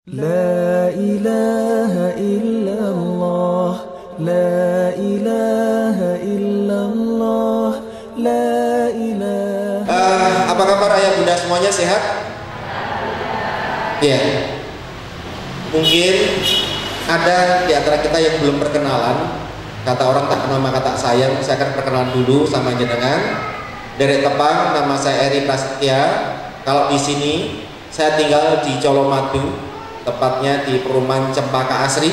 لا إله إلا الله لا إله إلا الله لا إله. Apa kabar ayah bunda semuanya, sehat? Iya. Mungkin ada di antara kita yang belum perkenalan. Kata orang tak kenal maka tak sayang. Saya akan perkenalan dulu sama jenengan. Dari Tepang, nama saya Eri Prasetya. Kalau di sini saya tinggal di Colomadu, tepatnya di perumahan Cempaka Asri.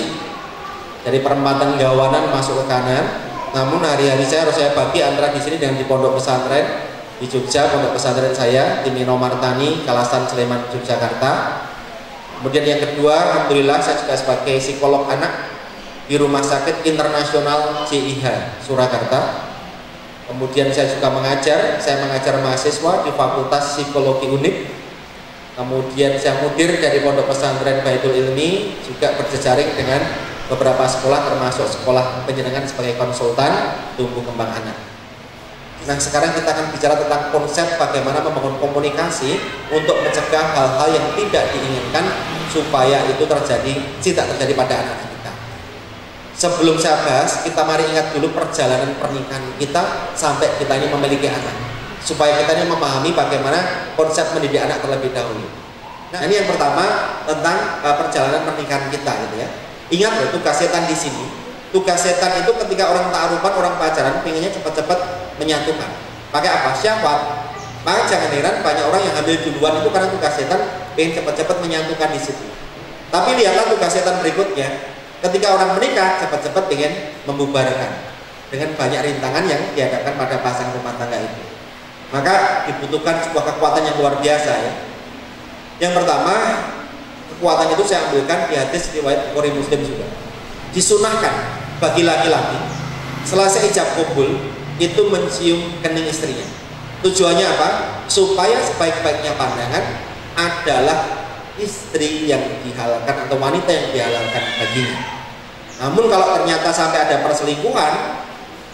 Dari perempatan Gawanan masuk ke kanan. Namun hari-hari saya harus saya bagi antara di sini dengan di pondok pesantren di Jogja, pondok pesantren saya di Minomartani, Kalasan, Sleman, Yogyakarta. Kemudian yang kedua, alhamdulillah saya juga sebagai psikolog anak di Rumah Sakit Internasional JIH Surakarta. Kemudian saya juga mengajar mahasiswa di Fakultas Psikologi Unip. Kemudian saya mudir dari Pondok Pesantren Baitul Ilmi, juga berjejaring dengan beberapa sekolah termasuk sekolah penjenengan sebagai konsultan tumbuh kembang anak. Nah, sekarang kita akan bicara tentang konsep bagaimana membangun komunikasi untuk mencegah hal-hal yang tidak diinginkan supaya itu tidak terjadi pada anak kita. Sebelum saya bahas, kita mari ingat dulu perjalanan pernikahan kita sampai kita ini memiliki anak, supaya kita ini memahami bagaimana konsep mendidik anak terlebih dahulu. Nah, ini yang pertama tentang perjalanan pernikahan kita, gitu ya. Ingat loh, tugas setan di sini. Tugas setan itu ketika orang ta'arufan, orang pacaran, pengennya cepat-cepat menyatukan. Pakai apa? Syahwat. Maka jangan heran banyak orang yang hamil duluan itu karena tugas setan pengen cepat-cepat menyatukan di situ. Tapi lihatlah tugas setan berikutnya. Ketika orang menikah, cepat-cepat pengen membubarkan dengan banyak rintangan yang dihadapkan pada pasangan rumah tangga itu. Maka dibutuhkan sebuah kekuatan yang luar biasa, ya. Yang pertama, kekuatan itu saya ambilkan di hadis riwayat Bukhari Muslim juga. Disunahkan bagi laki-laki selesai ijab kabul itu mencium kening istrinya. Tujuannya apa? Supaya sebaik-baiknya pandangan adalah istri yang dihalalkan atau wanita yang dihalalkan baginya. Namun kalau ternyata sampai ada perselingkuhan,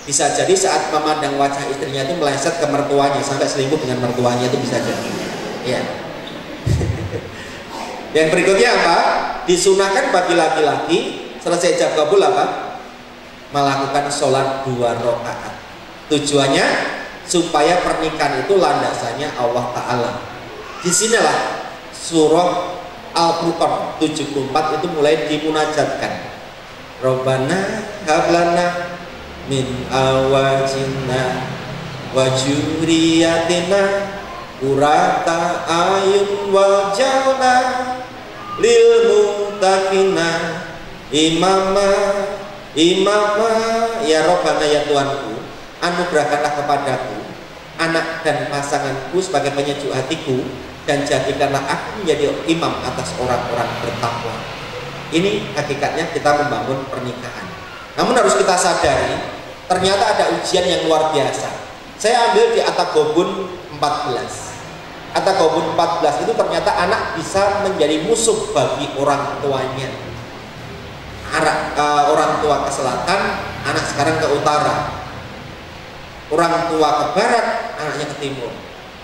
bisa jadi saat memandang wajah istrinya itu meleset ke mertuanya, sampai selingkuh dengan mertuanya, itu bisa jadi. Ya. Yang berikutnya apa? Disunahkan bagi laki-laki selesai ijab kabul apa? Melakukan sholat 2 rakaat. Tujuannya supaya pernikahan itu landasannya Allah Ta'ala. Disinilah surah Al-Furqan 74 itu mulai dimunajatkan. Rabbana hablana min awajina wa juriyatina qurrata ayun waj'alna lil muttaqina imama ya Rabbana, ya Tuhanku, anugerahkanlah kepadaku anak dan pasanganku sebagai penyejuk hatiku, dan jadikanlah aku menjadi imam atas orang-orang bertakwa. Ini hakikatnya kita membangun pernikahan. Namun harus kita sadari, ternyata ada ujian yang luar biasa. Saya ambil di At-Taghabun 14. At-Taghabun 14 itu ternyata anak bisa menjadi musuh bagi orang tuanya. Orang tua ke selatan, anak sekarang ke utara. Orang tua ke barat, anaknya ke timur.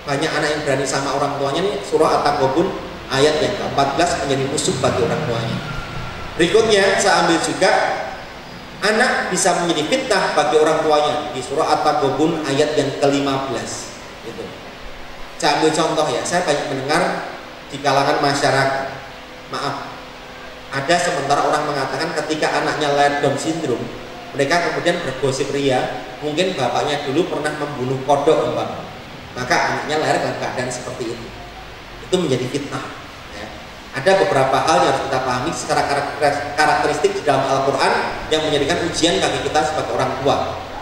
Banyak anak yang berani sama orang tuanya nih. Surah At-Taghabun ayat yang ke-14 menjadi musuh bagi orang tuanya. Berikutnya saya ambil juga anak bisa menjadi fitnah bagi orang tuanya di surah At-Taghabun ayat yang ke-15. Gitu. Saya ambil contoh, ya. Saya banyak mendengar di kalangan masyarakat. Maaf, ada sementara orang mengatakan ketika anaknya lahir Down syndrome, mereka kemudian bergosip ria, mungkin bapaknya dulu pernah membunuh kodok, maka anaknya lahir dalam keadaan seperti itu. Itu menjadi fitnah, ya. Ada beberapa hal yang harus kita pahami secara karakteristik di dalam Al-Quran yang menjadikan ujian bagi kita sebagai orang tua.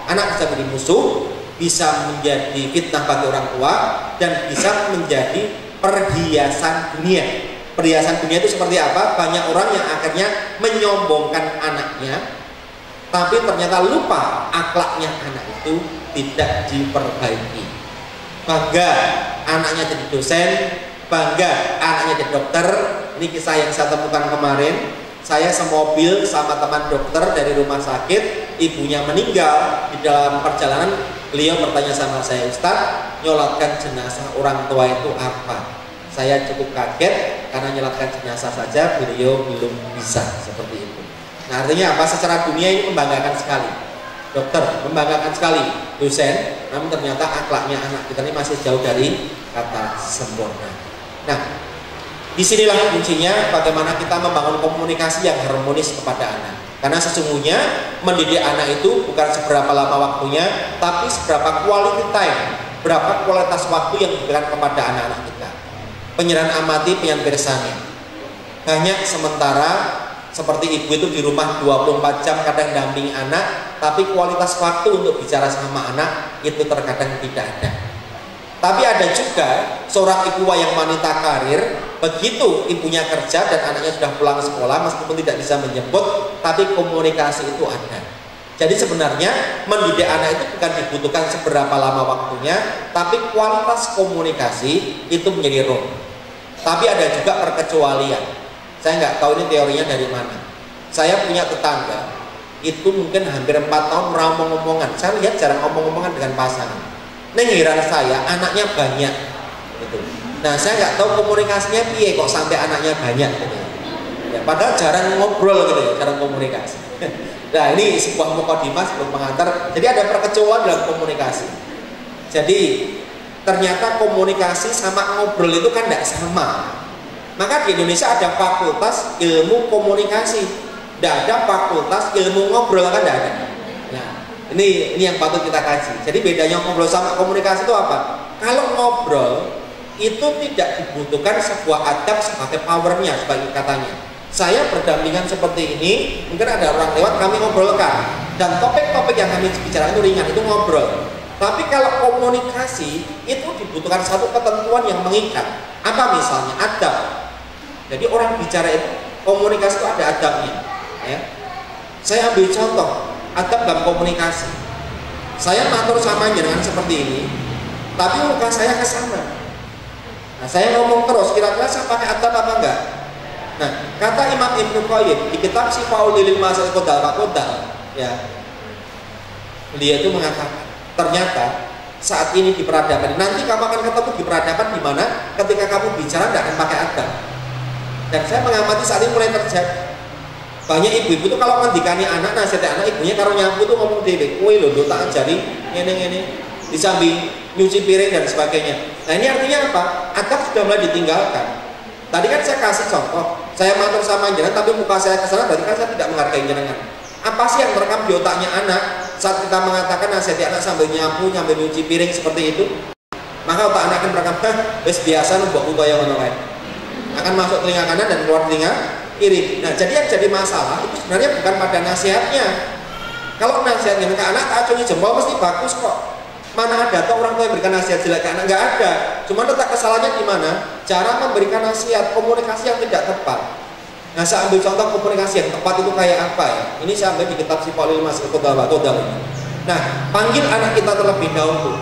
Anak bisa menjadi musuh, bisa menjadi fitnah bagi orang tua, dan bisa menjadi perhiasan dunia. Perhiasan dunia itu seperti apa? Banyak orang yang akhirnya menyombongkan anaknya, tapi ternyata lupa akhlaknya anak itu tidak diperbaiki. Bangga anaknya jadi dosen, bangga anaknya jadi dokter. Ini kisah yang saya temukan kemarin. Saya semobil sama teman dokter dari rumah sakit, ibunya meninggal. Di dalam perjalanan beliau bertanya sama saya, Ustaz, nyolatkan jenazah orang tua itu apa? Saya cukup kaget. karena nyelatkan jenazah saja beliau belum bisa seperti itu. Nah, artinya apa? Secara dunia ini membanggakan sekali. Dokter membanggakan sekali, dosen, namun ternyata akhlaknya anak kita ini masih jauh dari kata sempurna. Nah, disinilah kuncinya bagaimana kita membangun komunikasi yang harmonis kepada anak. Karena sesungguhnya mendidik anak itu bukan seberapa lama waktunya, tapi seberapa quality time, berapa kualitas waktu yang diberikan kepada anak-anak kita. Penyerahan amati penyan pirsani. Banyak sementara seperti ibu itu di rumah 24 jam kadang dampingi anak, tapi kualitas waktu untuk bicara sama anak itu terkadang tidak ada. Tapi ada juga seorang ibu yang wanita karir, begitu ibunya kerja dan anaknya sudah pulang sekolah, meskipun tidak bisa menjemput, tapi komunikasi itu ada. Jadi sebenarnya mendidik anak itu bukan dibutuhkan seberapa lama waktunya, tapi kualitas komunikasi itu menjadi roh. Tapi ada juga perkecualian. Saya nggak tahu ini teorinya dari mana. Saya punya tetangga, itu mungkin hampir 4 tahun ngomong-ngomongan. Saya lihat jarang ngomong-ngomongan dengan pasangan. Heran saya, anaknya banyak. Gitu. Nah, saya nggak tahu komunikasinya piye kok sampai anaknya banyak. Gitu. Ya, padahal jarang ngobrol gitu ya, jarang komunikasi. Nah, ini sebuah mukadimah sebelum pengantar. Jadi ada perkecualian dalam komunikasi. Jadi ternyata komunikasi sama ngobrol itu kan tidak sama. Maka di Indonesia ada fakultas ilmu komunikasi, tidak ada fakultas ilmu ngobrol, kan tidak ada. Nah, ini yang patut kita kaji. Jadi bedanya ngobrol sama komunikasi itu apa? Kalau ngobrol itu tidak dibutuhkan sebuah adab sebagai powernya, sebagai katanya. Saya berdampingan seperti ini, mungkin ada orang lewat, kami ngobrolkan, dan topik-topik yang kami bicarakan itu ringan, itu ngobrol. Tapi kalau komunikasi itu dibutuhkan satu ketentuan yang mengikat. Apa misalnya? Adab. Jadi orang bicara itu, komunikasi itu ada adabnya. Ya. Saya ambil contoh adab dalam komunikasi. Saya matur sama jenengan seperti ini, tapi muka saya ke sana. Nah, saya ngomong terus, kira-kira saya pakai adab apa enggak? Nah, kata Imam Ibnu Qayyim di kitab Syifaul lil Masal Qodal Qodal, ya, beliau itu mengatakan, ternyata saat ini di peradaban, nanti kamu akan ketemu di peradaban di mana ketika kamu bicara tidak akan pakai adab. Dan saya mengamati saat ini mulai terjadi. Banyak ibu-ibu itu kalau ngendikani anak, nasihat anak, ibunya karo nyapu tuh ngomong dewe, kowe lho tak ajari ngene-ngene, disambi nyuci piring dan sebagainya. Nah, ini artinya apa? Adab sudah mulai ditinggalkan. Tadi kan saya kasih contoh, saya matur sama jenengan tapi muka saya ke sana, berarti kan saya tidak menghargai jenengan. Apa sih yang terekam di otaknya anak saat kita mengatakan nasihat anak sambil nyapu, sambil nyuci piring seperti itu? Maka otak anak akan merekam, wis biasa mbok kaya ngono kae. Akan masuk telinga kanan dan keluar telinga kiri. Nah, jadi yang jadi masalah itu sebenarnya bukan pada nasihatnya. Kalau nasihatnya ke anak acungi jempol mesti bagus kok. Mana ada atau orang tua yang berikan nasihat jelek ke anak? Nggak ada. Cuma letak kesalahannya di mana? Cara memberikan nasihat, komunikasi yang tidak tepat. Nah, saya ambil contoh komunikasi yang tepat itu kayak apa ya? Ini saya ambil di kitab Syifaul lil Masal Qodal ini. Nah, panggil anak kita terlebih dahulu.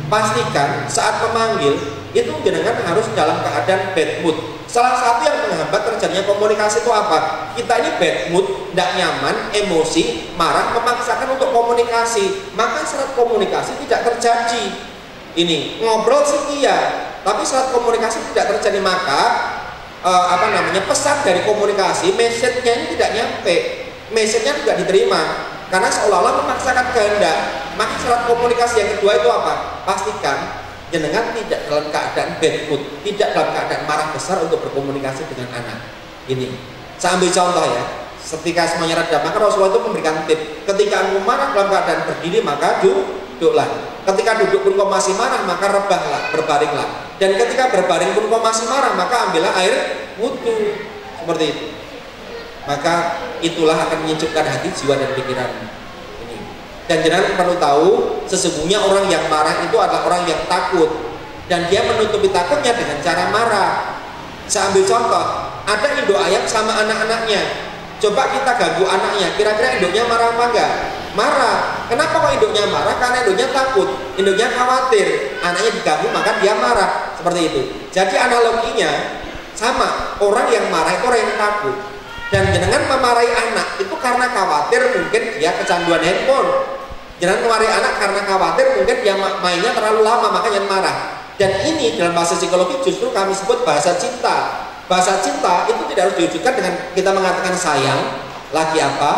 Pastikan saat memanggil itu jenengan harus dalam keadaan bad mood. Salah satu yang menghambat terjadinya komunikasi itu apa? Kita ini bad mood, tidak nyaman, emosi, marah, memaksakan untuk komunikasi. Maka saat komunikasi tidak terjadi. Ini ngobrol sih iya, tapi saat komunikasi tidak terjadi, maka pesan dari komunikasi, message-nya ini tidak nyampe, message-nya tidak diterima, karena seolah-olah memaksakan kehendak. Maka saat komunikasi yang kedua itu apa? Pastikan jenengan tidak dalam keadaan bad mood, tidak dalam keadaan marah besar untuk berkomunikasi dengan anak. Ini, saya ambil contoh ya. Ketika semuanya reda, maka Rasulullah itu memberikan tip. Ketika engkau marah dalam keadaan berdiri, maka duduklah. Ketika duduk pun kau masih marah, maka rebahlah, berbaringlah. Dan ketika berbaring pun kau masih marah, maka ambillah air wudhu. Seperti itu. Maka itulah akan menyejukkan hati, jiwa dan pikiranmu. Dan jenengan perlu tahu, sesungguhnya orang yang marah itu adalah orang yang takut, dan dia menutupi takutnya dengan cara marah. Saya ambil contoh, ada induk ayam sama anak-anaknya. Coba kita ganggu anaknya, kira-kira induknya marah apa enggak? Marah. Kenapa kok induknya marah? Karena induknya takut, induknya khawatir. Anaknya diganggu maka dia marah. Seperti itu. Jadi analoginya sama, orang yang marah itu orang yang takut. Dan jenengan memarahi anak itu karena khawatir mungkin dia kecanduan handphone. Jenengan memarahi anak karena khawatir mungkin dia mainnya terlalu lama makanya marah. Dan ini dalam bahasa psikologi justru kami sebut bahasa cinta. Bahasa cinta itu tidak harus diwujudkan dengan kita mengatakan sayang, lagi apa,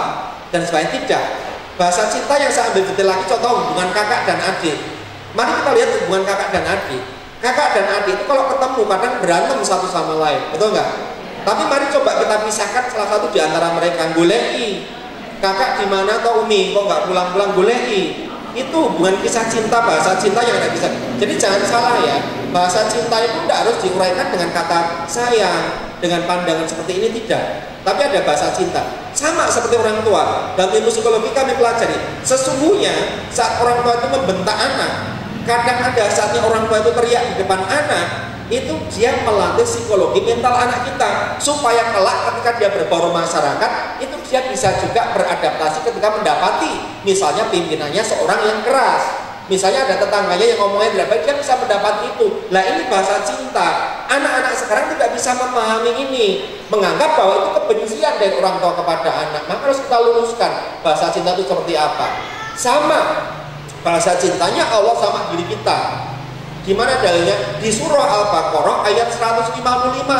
dan sebagainya, tidak. Bahasa cinta yang saya ambil detail lagi, contoh hubungan kakak dan adik. Mari kita lihat hubungan kakak dan adik. Kakak dan adik itu kalau ketemu kadang berantem satu sama lain, betul nggak? Tapi mari coba kita pisahkan salah satu di antara mereka. Golei, kakak di mana toh Umi, kok nggak pulang-pulang? Golei. Itu hubungan kisah cinta, bahasa cinta yang ada bisa. Jadi jangan salah ya, bahasa cinta itu tidak harus diuraikan dengan kata sayang, dengan pandangan seperti ini, tidak. Tapi ada bahasa cinta. Sama seperti orang tua. Dalam ilmu psikologi kami pelajari, sesungguhnya saat orang tua itu membentak anak, kadang ada saatnya orang tua itu teriak di depan anak, itu dia melatih psikologi mental anak kita supaya kelak ketika dia berbaur masyarakat itu dia bisa juga beradaptasi ketika mendapati misalnya pimpinannya seorang yang keras, misalnya ada tetangganya yang ngomongnya tidak baik, dia bisa mendapat itu. Nah ini bahasa cinta. Anak-anak sekarang tidak bisa memahami ini, menganggap bahwa itu kebencian dari orang tua kepada anak. Maka harus kita luruskan bahasa cinta itu seperti apa. Sama bahasa cintanya Allah sama diri kita. Gimana dalilnya? Di surah Al-Baqarah ayat 155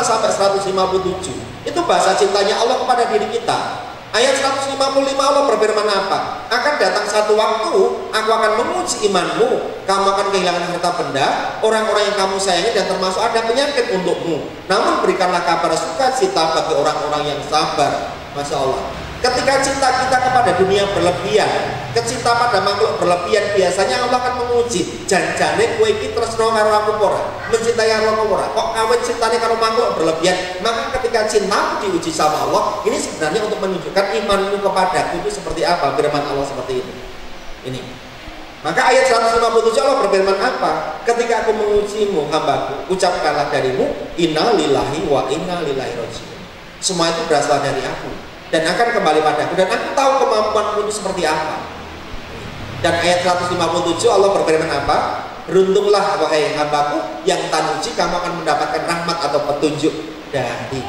sampai 157. Itu bahasa cintanya Allah kepada diri kita. Ayat 155 Allah berfirman apa? Akan datang satu waktu, aku akan menguji imanmu, kamu akan kehilangan harta benda, orang-orang yang kamu sayangi, dan termasuk ada penyakit untukmu. Namun berikanlah kabar sukacita bagi orang-orang yang sabar. Masya Allah. Ketika cinta kita kepada dunia berlebihan, kecinta pada makhluk berlebihan, biasanya Allah akan menguji. Janjane kowe iki tresno karo aku ora, mencintai aku ora. Kok awet cintane karo makhluk berlebihan? Maka ketika cintamu diuji sama Allah, ini sebenarnya untuk menunjukkan imanmu kepadaku itu seperti apa. Firman Allah seperti itu. Ini. Maka ayat 157 Allah berfirman apa? Ketika aku mengujimu hambaku, ucapkanlah darimu inna lillahi wa inna ilaihi raji'un. Semua itu berasal dari aku dan akan kembali padaku, dan aku tahu kemampuanmu itu seperti apa. Dan ayat 157 Allah berfirman apa? Beruntunglah wahai hambaku yang tanuji, kamu akan mendapatkan rahmat atau petunjuk dari.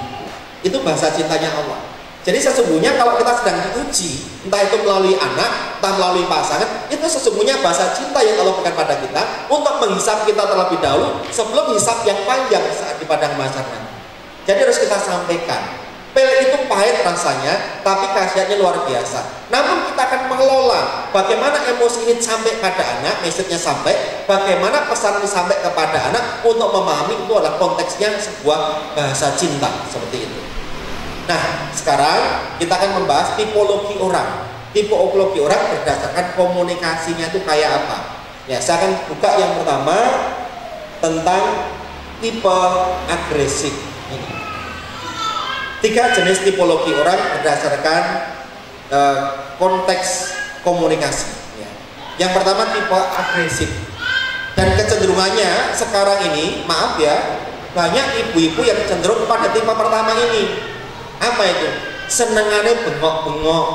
Itu bahasa cintanya Allah. Jadi sesungguhnya kalau kita sedang diuji, entah itu melalui anak, entah melalui pasangan, itu sesungguhnya bahasa cinta yang Allah berikan pada kita untuk menghisap kita terlebih dahulu sebelum hisap yang panjang saat di padang mahsyar nanti. Jadi harus kita sampaikan. Pil itu pahit rasanya, tapi khasiatnya luar biasa. Namun kita akan mengelola bagaimana emosi ini sampai pada anak, message-nya sampai, bagaimana pesan ini sampai kepada anak untuk memahami itu adalah konteksnya sebuah bahasa cinta seperti itu. Nah, sekarang kita akan membahas tipologi orang. Tipologi orang berdasarkan komunikasinya itu kayak apa. Ya, saya akan buka yang pertama tentang tipe agresif. Ini. 3 jenis tipologi orang berdasarkan konteks komunikasi. Ya. Yang pertama tipe agresif, dan kecenderungannya sekarang ini, maaf ya, banyak ibu-ibu yang cenderung pada tipe pertama ini. Apa itu? Senengannya bengok-bengok.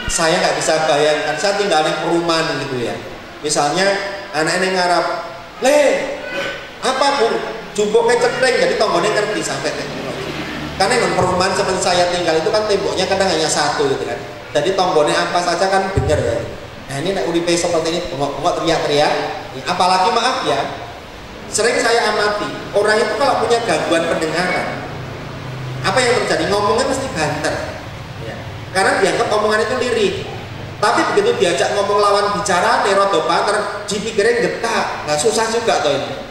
Saya nggak bisa bayangkan, saya tinggal di perumahan gitu ya. Misalnya anak-anak ngarap, le, apa bu? Jumpuknya cetreng, jadi tombolnya ngerti sampai teknologi. Karena yang perumahan seperti saya tinggal itu kan temboknya kadang hanya satu gitu kan. Jadi tombolnya apa saja kan bener ya. Nah ini nak uripe seperti ini, bengok-bengok teriak-teriak. Apalagi maaf ya, sering saya amati orang itu kalau punya gangguan pendengaran, apa yang terjadi? Ngomongnya mesti banter. Ya. Karena dianggap omongan itu lirik. Tapi begitu diajak ngomong lawan bicara, nerodo banter, dipikirnya getak. Nah susah juga tuh ini.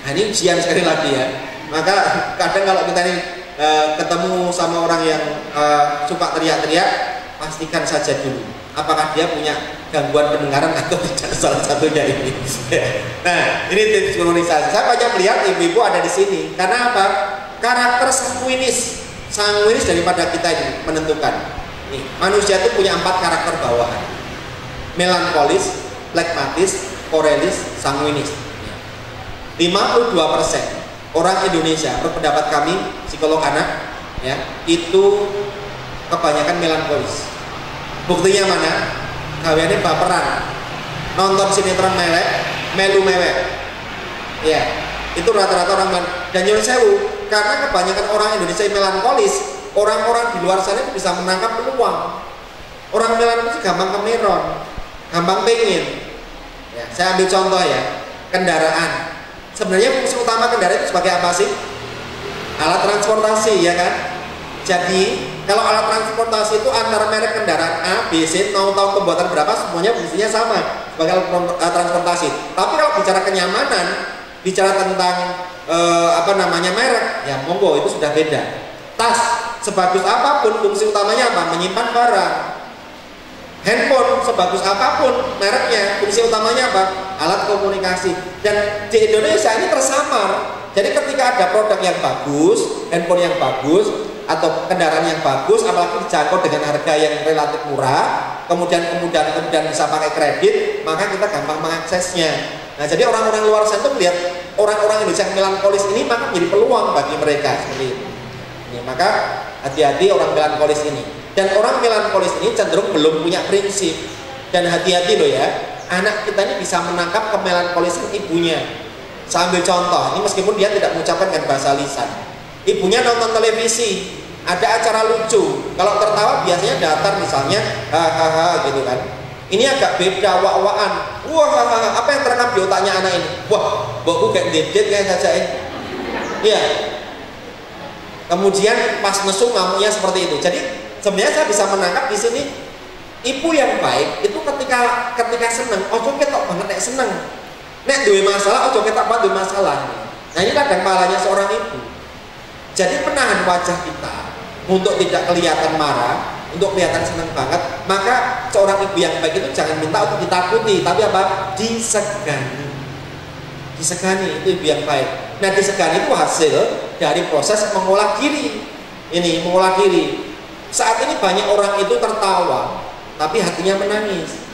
Nah ini ujian sekali lagi ya. Maka kadang kalau kita ini ketemu sama orang yang suka teriak-teriak, pastikan saja dulu apakah dia punya gangguan pendengaran atau tidak, salah satunya ini. Nah ini tips komunikasi. Saya banyak melihat ibu-ibu ada di sini. Karena apa? Karakter sanguinis daripada kita ini menentukan. Nih, manusia itu punya 4 karakter bawahan: melankolis, flegmatis, korelis, sanguinis. 52% orang Indonesia, menurut pendapat kami psikolog anak ya, itu kebanyakan melankolis. Buktinya mana? Gaweane baperan, nonton sinetron melu mewek. Ya, itu rata-rata orang. Dan nyuwun sewu, karena kebanyakan orang Indonesia melankolis, orang-orang di luar sana itu bisa menangkap peluang. Orang melankolis gampang kemeron, gampang pengen. Ya, saya ambil contoh ya, kendaraan. Sebenarnya fungsi utama kendaraan itu sebagai apa sih? Alat transportasi, ya kan? Jadi kalau alat transportasi itu antara merek kendaraan A, B, C, tahun pembuatan berapa, semuanya fungsinya sama sebagai alat transportasi. Tapi kalau bicara kenyamanan, bicara tentang merek, ya monggo itu sudah beda. Tas sebagus apapun fungsi utamanya apa? Menyimpan barang. Handphone sebagus apapun mereknya, fungsi utamanya apa? Alat komunikasi. Dan di Indonesia ini tersamar. Jadi ketika ada produk yang bagus, handphone yang bagus, atau kendaraan yang bagus, apalagi dijangkau dengan harga yang relatif murah, kemudian bisa pakai kredit, maka kita gampang mengaksesnya. Nah, jadi orang-orang luar sana tuh melihat orang-orang Indonesia yang melankolis ini, maka menjadi peluang bagi mereka seperti itu. Ya, maka hati-hati orang melankolis ini. Dan orang melankolis ini cenderung belum punya prinsip. Dan hati-hati loh ya, anak kita ini bisa menangkap kemelankolisan ibunya. Saya ambil contoh, ini meskipun dia tidak mengucapkan dengan bahasa lisan. Ibunya nonton televisi, ada acara lucu. Kalau tertawa biasanya datar misalnya, hahaha gitu kan. Ini agak beda, wak-wakan. Wah, apa yang terekam di otaknya anak ini? Wah, bokku kayak dedet kayak saja ini. Iya. Kemudian pas nesu ngamuknya seperti itu. Jadi sebenarnya saya bisa menangkap di sini ibu yang baik itu ketika seneng, ojo ketok banget nek seneng. Nek duwe masalah, ojo ketok banget duwe masalah. Nah ini kadang palanya seorang ibu. Jadi menahan wajah kita untuk tidak kelihatan marah, untuk kelihatan seneng banget, maka seorang ibu yang baik itu jangan minta untuk ditakuti, tapi apa? Disegani. Disegani itu ibu yang baik. Nah disegani itu hasil dari proses mengolah diri. Ini mengolah diri. Saat ini banyak orang itu tertawa, tapi hatinya menangis.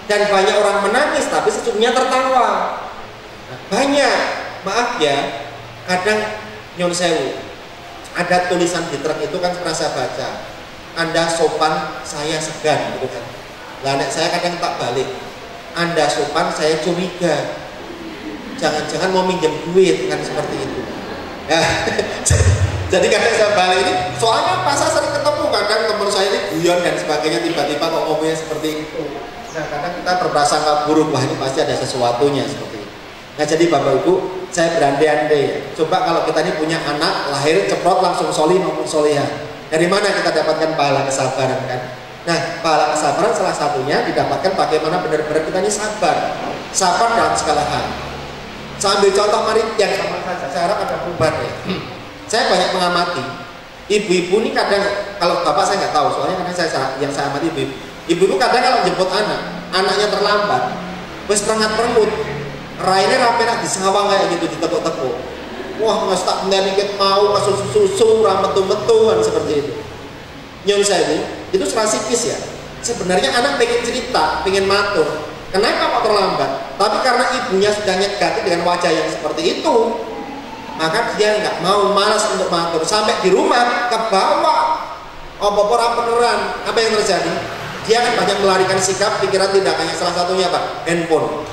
Dan banyak orang menangis, tapi sesungguhnya tertawa. Nah, banyak, maaf ya, kadang nyon sewu, ada tulisan di truk itu kan pernah saya baca, Anda sopan, saya segan, gitu kan. Lah nek saya kadang tak balik, Anda sopan, saya curiga. Jangan-jangan mau minjem duit, kan seperti itu. Ya. Jadi kadang saya balik ini, soalnya pas saya sering ketemu, kadang teman saya ini guyon dan sebagainya, tiba-tiba kok ngomongnya seperti itu. Nah kadang kita berprasangka buruk, wah ini pasti ada sesuatunya seperti itu. Nah jadi Bapak Ibu, saya berandai-andai, coba kalau kita ini punya anak, lahir ceprot langsung soli maupun solihah. Dari mana kita dapatkan pahala kesabaran kan? Nah pahala kesabaran salah satunya didapatkan bagaimana benar-benar kita ini sabar. Sabar dalam segala hal. Saya ambil contoh mari yang sama saja, saya harap ada perubahan ya. Saya banyak mengamati ibu-ibu ini kadang, kalau bapak saya nggak tahu, soalnya kadang saya amati ibu-ibu. Ibu itu kadang kalau jemput anaknya terlambat, wes perengat-perengut, raine rapi di sawang kayak gitu, ditepuk-tepuk. Wah, mas tak menikit mau masuk susu, rametu-metuan seperti itu. Nyon saya itu strategis ya. Sebenarnya anak pengen cerita, pengen matur. Kenapa kok terlambat? Tapi karena ibunya sudah nyegati dengan wajah yang seperti itu, maka dia nggak mau, malas untuk matur. Sampai di rumah ke bawah, orang beneran. Apa yang terjadi? Dia akan banyak melarikan sikap, pikiran, tindakannya. Salah satunya apa? Handphone.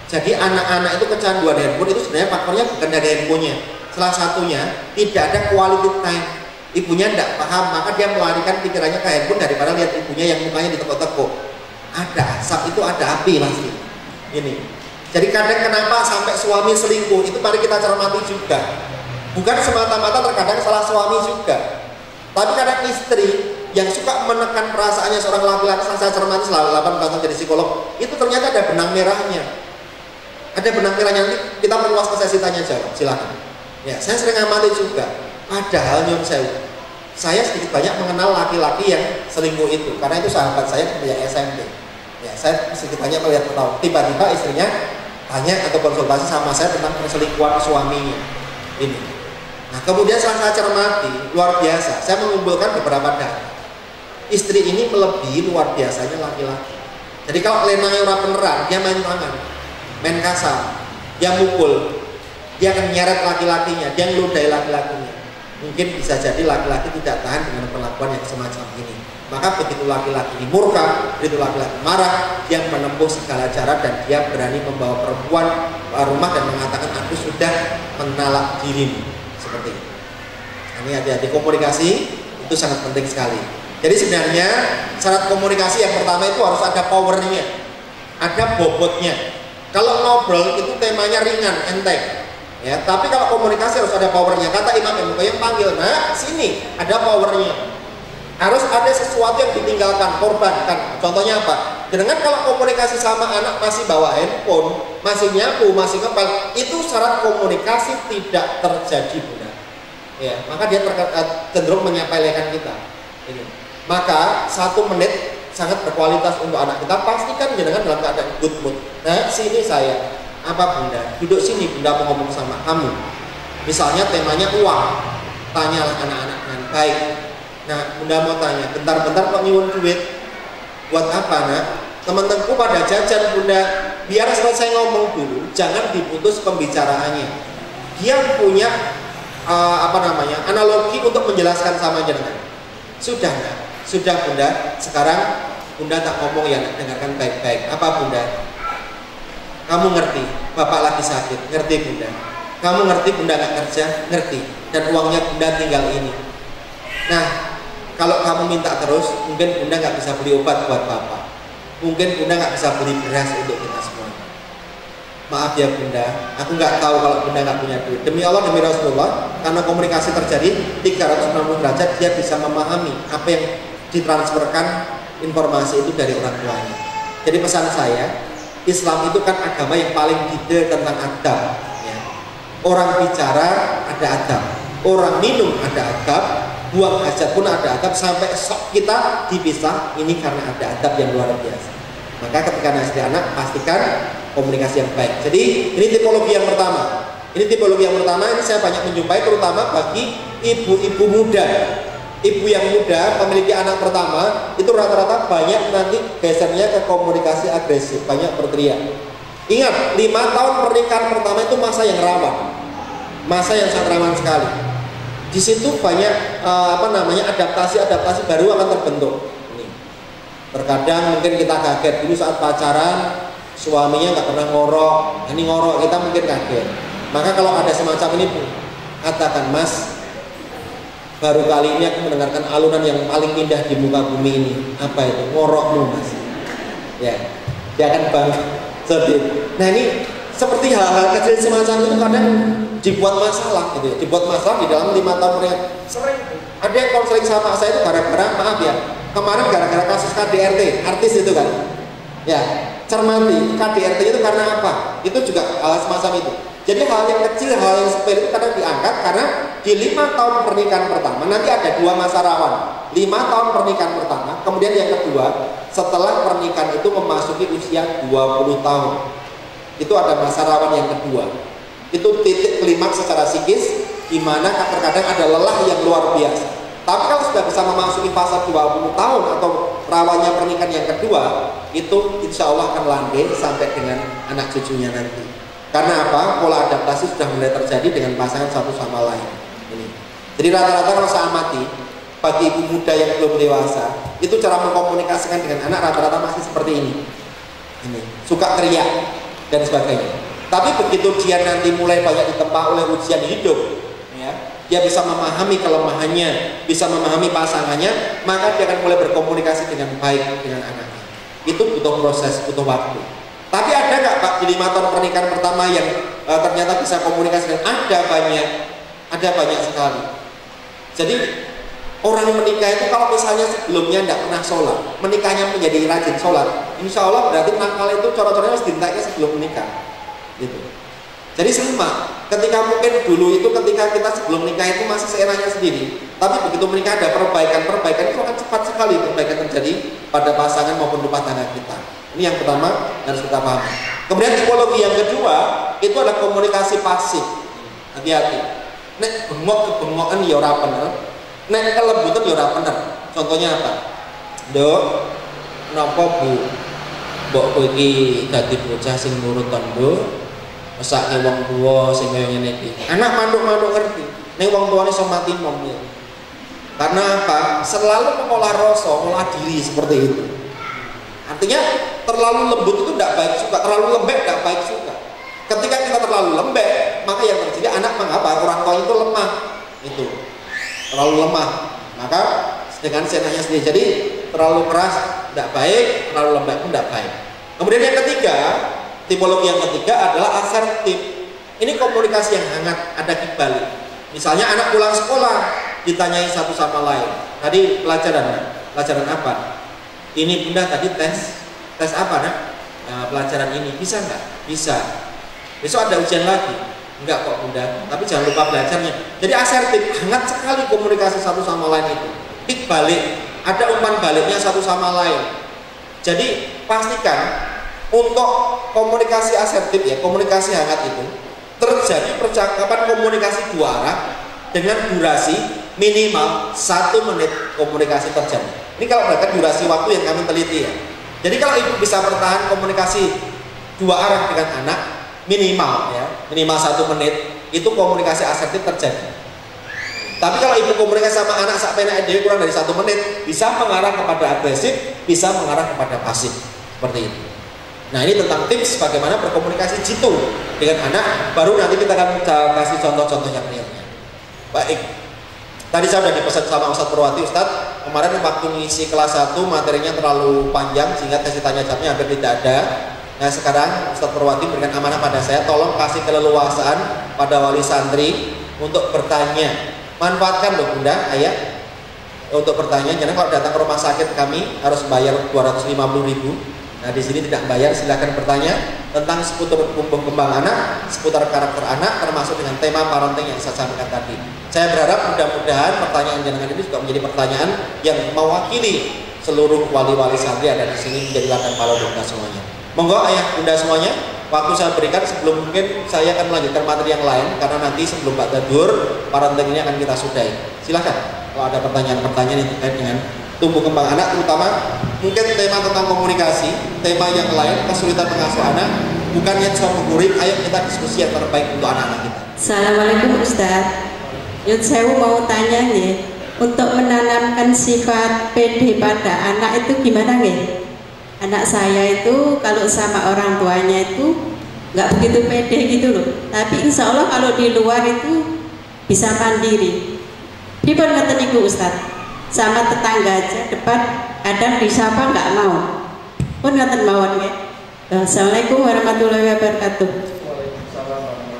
Jadi anak-anak itu kecanduan handphone itu sebenarnya faktornya bukan dari handphonenya. Salah satunya tidak ada quality time. Ibunya tidak paham, maka dia melarikan pikirannya ke handphone daripada lihat ibunya yang mukanya ditekuk-tekuk. Ada asap itu ada api pasti. Ini. Jadi kadang kenapa sampai suami selingkuh itu mari kita cermati juga. Bukan semata-mata terkadang salah suami juga. Tapi kadang istri yang suka menekan perasaannya seorang laki-laki, saya cermati selama 8 tahun jadi psikolog, itu ternyata ada benang merahnya. Ada benang merahnya, nanti kita perluas ke sesi tanya jawab, silakan. Ya, saya sering amati juga. Padahal nyon saya sedikit banyak mengenal laki-laki yang selingkuh itu, karena itu sahabat saya sejak SMP. Ya, saya sedikit banyak melihat tahu. Tiba-tiba istrinya tanya atau konsultasi sama saya tentang perselingkuhan suaminya. Ini. Nah, kemudian setelah saya cermati, luar biasa. Saya mengumpulkan beberapa data. Istri ini melebihi luar biasanya laki-laki. Jadi kalau lenangnya orang beneran, dia main tangan, main kasar, dia mukul, dia akan nyeret laki-lakinya, dia ngeludahi laki-lakinya. Mungkin bisa jadi laki-laki tidak tahan dengan perlakuan yang semacam ini. Maka begitu laki-laki ini murka, begitu laki-laki marah, dia menempuh segala cara dan dia berani membawa perempuan ke rumah dan mengatakan aku sudah menalak dirimu. Seperti itu. Ini hati-hati, komunikasi itu sangat penting sekali. Jadi sebenarnya syarat komunikasi yang pertama itu harus ada powernya, ada bobotnya. Kalau ngobrol itu temanya ringan, enteng. Ya, tapi kalau komunikasi harus ada powernya. Kata Imam Ibnu Qayyim, panggil, nah sini ada powernya. Harus ada sesuatu yang ditinggalkan, korbankan. Contohnya apa? Dengan kalau komunikasi sama anak masih bawa handphone, masih nyapu, masih ngepel, itu syarat komunikasi tidak terjadi, Bunda. Ya, maka dia cenderung menyepelekan kita. Ini. Maka 1 menit sangat berkualitas untuk anak kita. Pastikan jenengan dalam keadaan good mood. Nah, sini saya. Apa Bunda? Duduk sini, Bunda mau ngomong sama kamu. Misalnya temanya uang, tanyalah anak-anak dengan baik. Nah, Bunda mau tanya, bentar-bentar kok nyuwun duit? Buat apa, Nak? Teman-temanku pada jajan, Bunda. Biar selesai ngomong dulu, jangan diputus pembicaraannya. Dia punya analogi untuk menjelaskan sama jenengan. Sudah, Nak? Sudah, Bunda. Sekarang Bunda tak ngomong ya, Nak. Dengarkan baik-baik. Apa, Bunda? Kamu ngerti, Bapak lagi sakit, ngerti Bunda. Kamu ngerti Bunda gak kerja, ngerti. Dan uangnya Bunda tinggal ini. Nah, kalau kamu minta terus, mungkin Bunda gak bisa beli obat buat Bapak. Mungkin Bunda gak bisa beli beras untuk kita semua. Maaf ya Bunda, aku gak tahu kalau Bunda gak punya duit. Demi Allah, demi Rasulullah, karena komunikasi terjadi 360 derajat, dia bisa memahami apa yang ditransferkan informasi itu dari orang tuanya. Jadi pesan saya, Islam itu kan agama yang paling detail tentang adab, ya. Orang bicara ada adab, orang minum ada adab, buang hajat pun ada adab, sampai sok kita dipisah ini karena ada adab yang luar biasa. Maka ketika nasihati anak, pastikan komunikasi yang baik. Jadi ini tipologi yang pertama. Ini saya banyak menjumpai terutama bagi ibu-ibu muda. Ibu yang muda memiliki anak pertama itu rata-rata banyak nanti gesernya ke komunikasi agresif, banyak berteriak. Ingat, 5 tahun pernikahan pertama itu masa yang rawan, masa yang sangat rawan sekali. Di situ banyak adaptasi baru akan terbentuk. Ini. Terkadang mungkin kita kaget dulu saat pacaran suaminya nggak pernah ngorok, ini ngorok, kita mungkin kaget. Maka kalau ada semacam ini, katakan, Mas, baru kali ini aku mendengarkan alunan yang paling indah di muka bumi ini. Apa itu? Ngorokmu, Mas. Ya, dia akan bangga. Nah ini seperti hal-hal kecil semacam itu kadang dibuat masalah gitu ya. Dibuat masalah di dalam 5 tahun pernikahan. Sering ada yang konseling sama saya itu gara-gara, maaf ya, kemarin gara-gara kasus KDRT, artis itu kan. Ya, cermati KDRT itu karena apa? Itu juga hal semacam itu. Jadi hal yang kecil, hal yang sepele itu kadang diangkat karena di 5 tahun pernikahan pertama nanti ada 2 masa rawan. 5 tahun pernikahan pertama, kemudian yang kedua setelah pernikahan itu memasuki usia 20 tahun. Itu ada masa rawan yang kedua. Itu titik klimaks secara psikis di mana terkadang ada lelah yang luar biasa. Tapi kalau sudah bisa memasuki fase 20 tahun atau rawannya pernikahan yang kedua, itu insya Allah akan landai sampai dengan anak cucunya nanti. Karena apa? Pola adaptasi sudah mulai terjadi dengan pasangan satu sama lain. Ini. Jadi rata-rata kalau saya amati bagi ibu muda yang belum dewasa, itu cara mengkomunikasikan dengan anak rata-rata masih seperti ini. Suka teriak dan sebagainya. Tapi begitu dia nanti mulai banyak ditempa oleh ujian hidup, ya, dia bisa memahami kelemahannya, bisa memahami pasangannya, maka dia akan mulai berkomunikasi dengan baik dengan anaknya. Itu butuh proses, butuh waktu. Tapi ada nggak Pak di 5 tahun pernikahan pertama yang ternyata bisa komunikasi? Ada banyak sekali. Jadi orang menikah itu kalau misalnya sebelumnya tidak pernah sholat, menikahnya menjadi rajin sholat, insya Allah berarti nakal itu coro-cornya harus diintaknya sebelum menikah. Gitu. Jadi sama, ketika mungkin dulu itu ketika kita sebelum menikah itu masih seenaknya sendiri, tapi begitu menikah ada perbaikan itu akan cepat sekali perbaikan terjadi pada pasangan maupun rumah tangga kita. Ini yang pertama harus kita pahami. Kemudian tipologi yang kedua itu adalah komunikasi pasif. Hati-hati. Nek bengok-bengokan ya ora bener, nek kelembutan ya ora bener. Contohnya apa? Nduk, napa Bu? Mbok kowe iki dadi bocah sing nurut to, Nduk? Mesake wong tuwa sing kaya ngene iki. Anak manuk-manuk ngerti. Nek wong tuane iso mati mom. Karena apa? Selalu mengolah rasa, mengolah diri seperti itu. Artinya terlalu lembut itu tidak baik juga, terlalu lembek tidak baik juga. Ketika kita terlalu lembek, maka yang terjadi anak mengapa? Orang tua itu lemah, itu terlalu lemah. Maka dengan senanya sendiri, jadi terlalu keras tidak baik, terlalu lembek pun tidak baik. Kemudian yang ketiga, tipologi yang ketiga adalah asertif. Ini komunikasi yang hangat, ada kibali. Misalnya anak pulang sekolah ditanyai satu sama lain. Tadi pelajaran apa? Ini bunda tadi tes apa nak? Pelajaran ini bisa nggak? Bisa. Besok ada ujian lagi. Enggak kok bunda, tapi jangan lupa belajarnya. Jadi asertif, hangat sekali komunikasi satu sama lain itu. Balik, ada umpan baliknya satu sama lain. Jadi pastikan untuk komunikasi asertif ya, komunikasi hangat itu terjadi percakapan komunikasi dua arah dengan durasi minimal 1 menit komunikasi terjadi. Ini kalau berdasarkan durasi waktu yang kami teliti ya. Jadi kalau ibu bisa bertahan komunikasi dua arah dengan anak minimal 1 menit, itu komunikasi asertif terjadi. Tapi kalau ibu komunikasi sama anak sak penak dhewe kurang dari 1 menit, bisa mengarah kepada agresif, bisa mengarah kepada pasif, seperti itu. Nah, ini tentang tips bagaimana berkomunikasi jitu dengan anak. Baru nanti kita akan kasih contoh-contoh yang realnya. Baik, tadi saya sudah dipesan sama Ustadz Purwati, Ustadz kemarin waktu ngisi kelas 1 materinya terlalu panjang sehingga sesi tanya jawabnya hampir tidak ada. Nah, sekarang Ustadz Purwati berikan amanah pada saya, tolong kasih keleluasaan pada wali santri untuk bertanya. Manfaatkan loh bunda, ayah, untuk bertanya. Jangan kalau datang ke rumah sakit kami harus bayar 250.000. Nah, di sini tidak bayar, silakan bertanya tentang seputar tumbuh kembang anak, seputar karakter anak, termasuk dengan tema parenting yang saya sampaikan tadi. Saya berharap mudah-mudahan pertanyaan jenengan ini juga menjadi pertanyaan yang mewakili seluruh wali-wali santri ada di sini, menjadi ladang pahala bunda semuanya. Monggo ayah bunda semuanya, waktu saya berikan sebelum mungkin saya akan melanjutkan materi yang lain karena nanti sebelum Pak Dadur parenting ini akan kita sudahi. Silakan kalau ada pertanyaan-pertanyaan yang terkait dengan tumbuh kembang anak, terutama mungkin tema tentang komunikasi, tema yang lain, kesulitan mengasuh anak, bukannya cuma murid, ayo kita diskusi yang terbaik untuk anak-anak kita. Assalamualaikum Ustaz. Yud Sewu mau tanya nih, untuk menanamkan sifat PD pada anak itu gimana nih? Anak saya itu kalau sama orang tuanya itu nggak begitu pede gitu loh, tapi insya Allah kalau di luar itu bisa mandiri. Pripun ngeten niku Ustaz? Sama tetangga aja depan kadang disapa nggak mau. Pun ngaten mawon nggih. Assalamualaikum warahmatullahi wabarakatuh. Waalaikumsalam warahmatullahi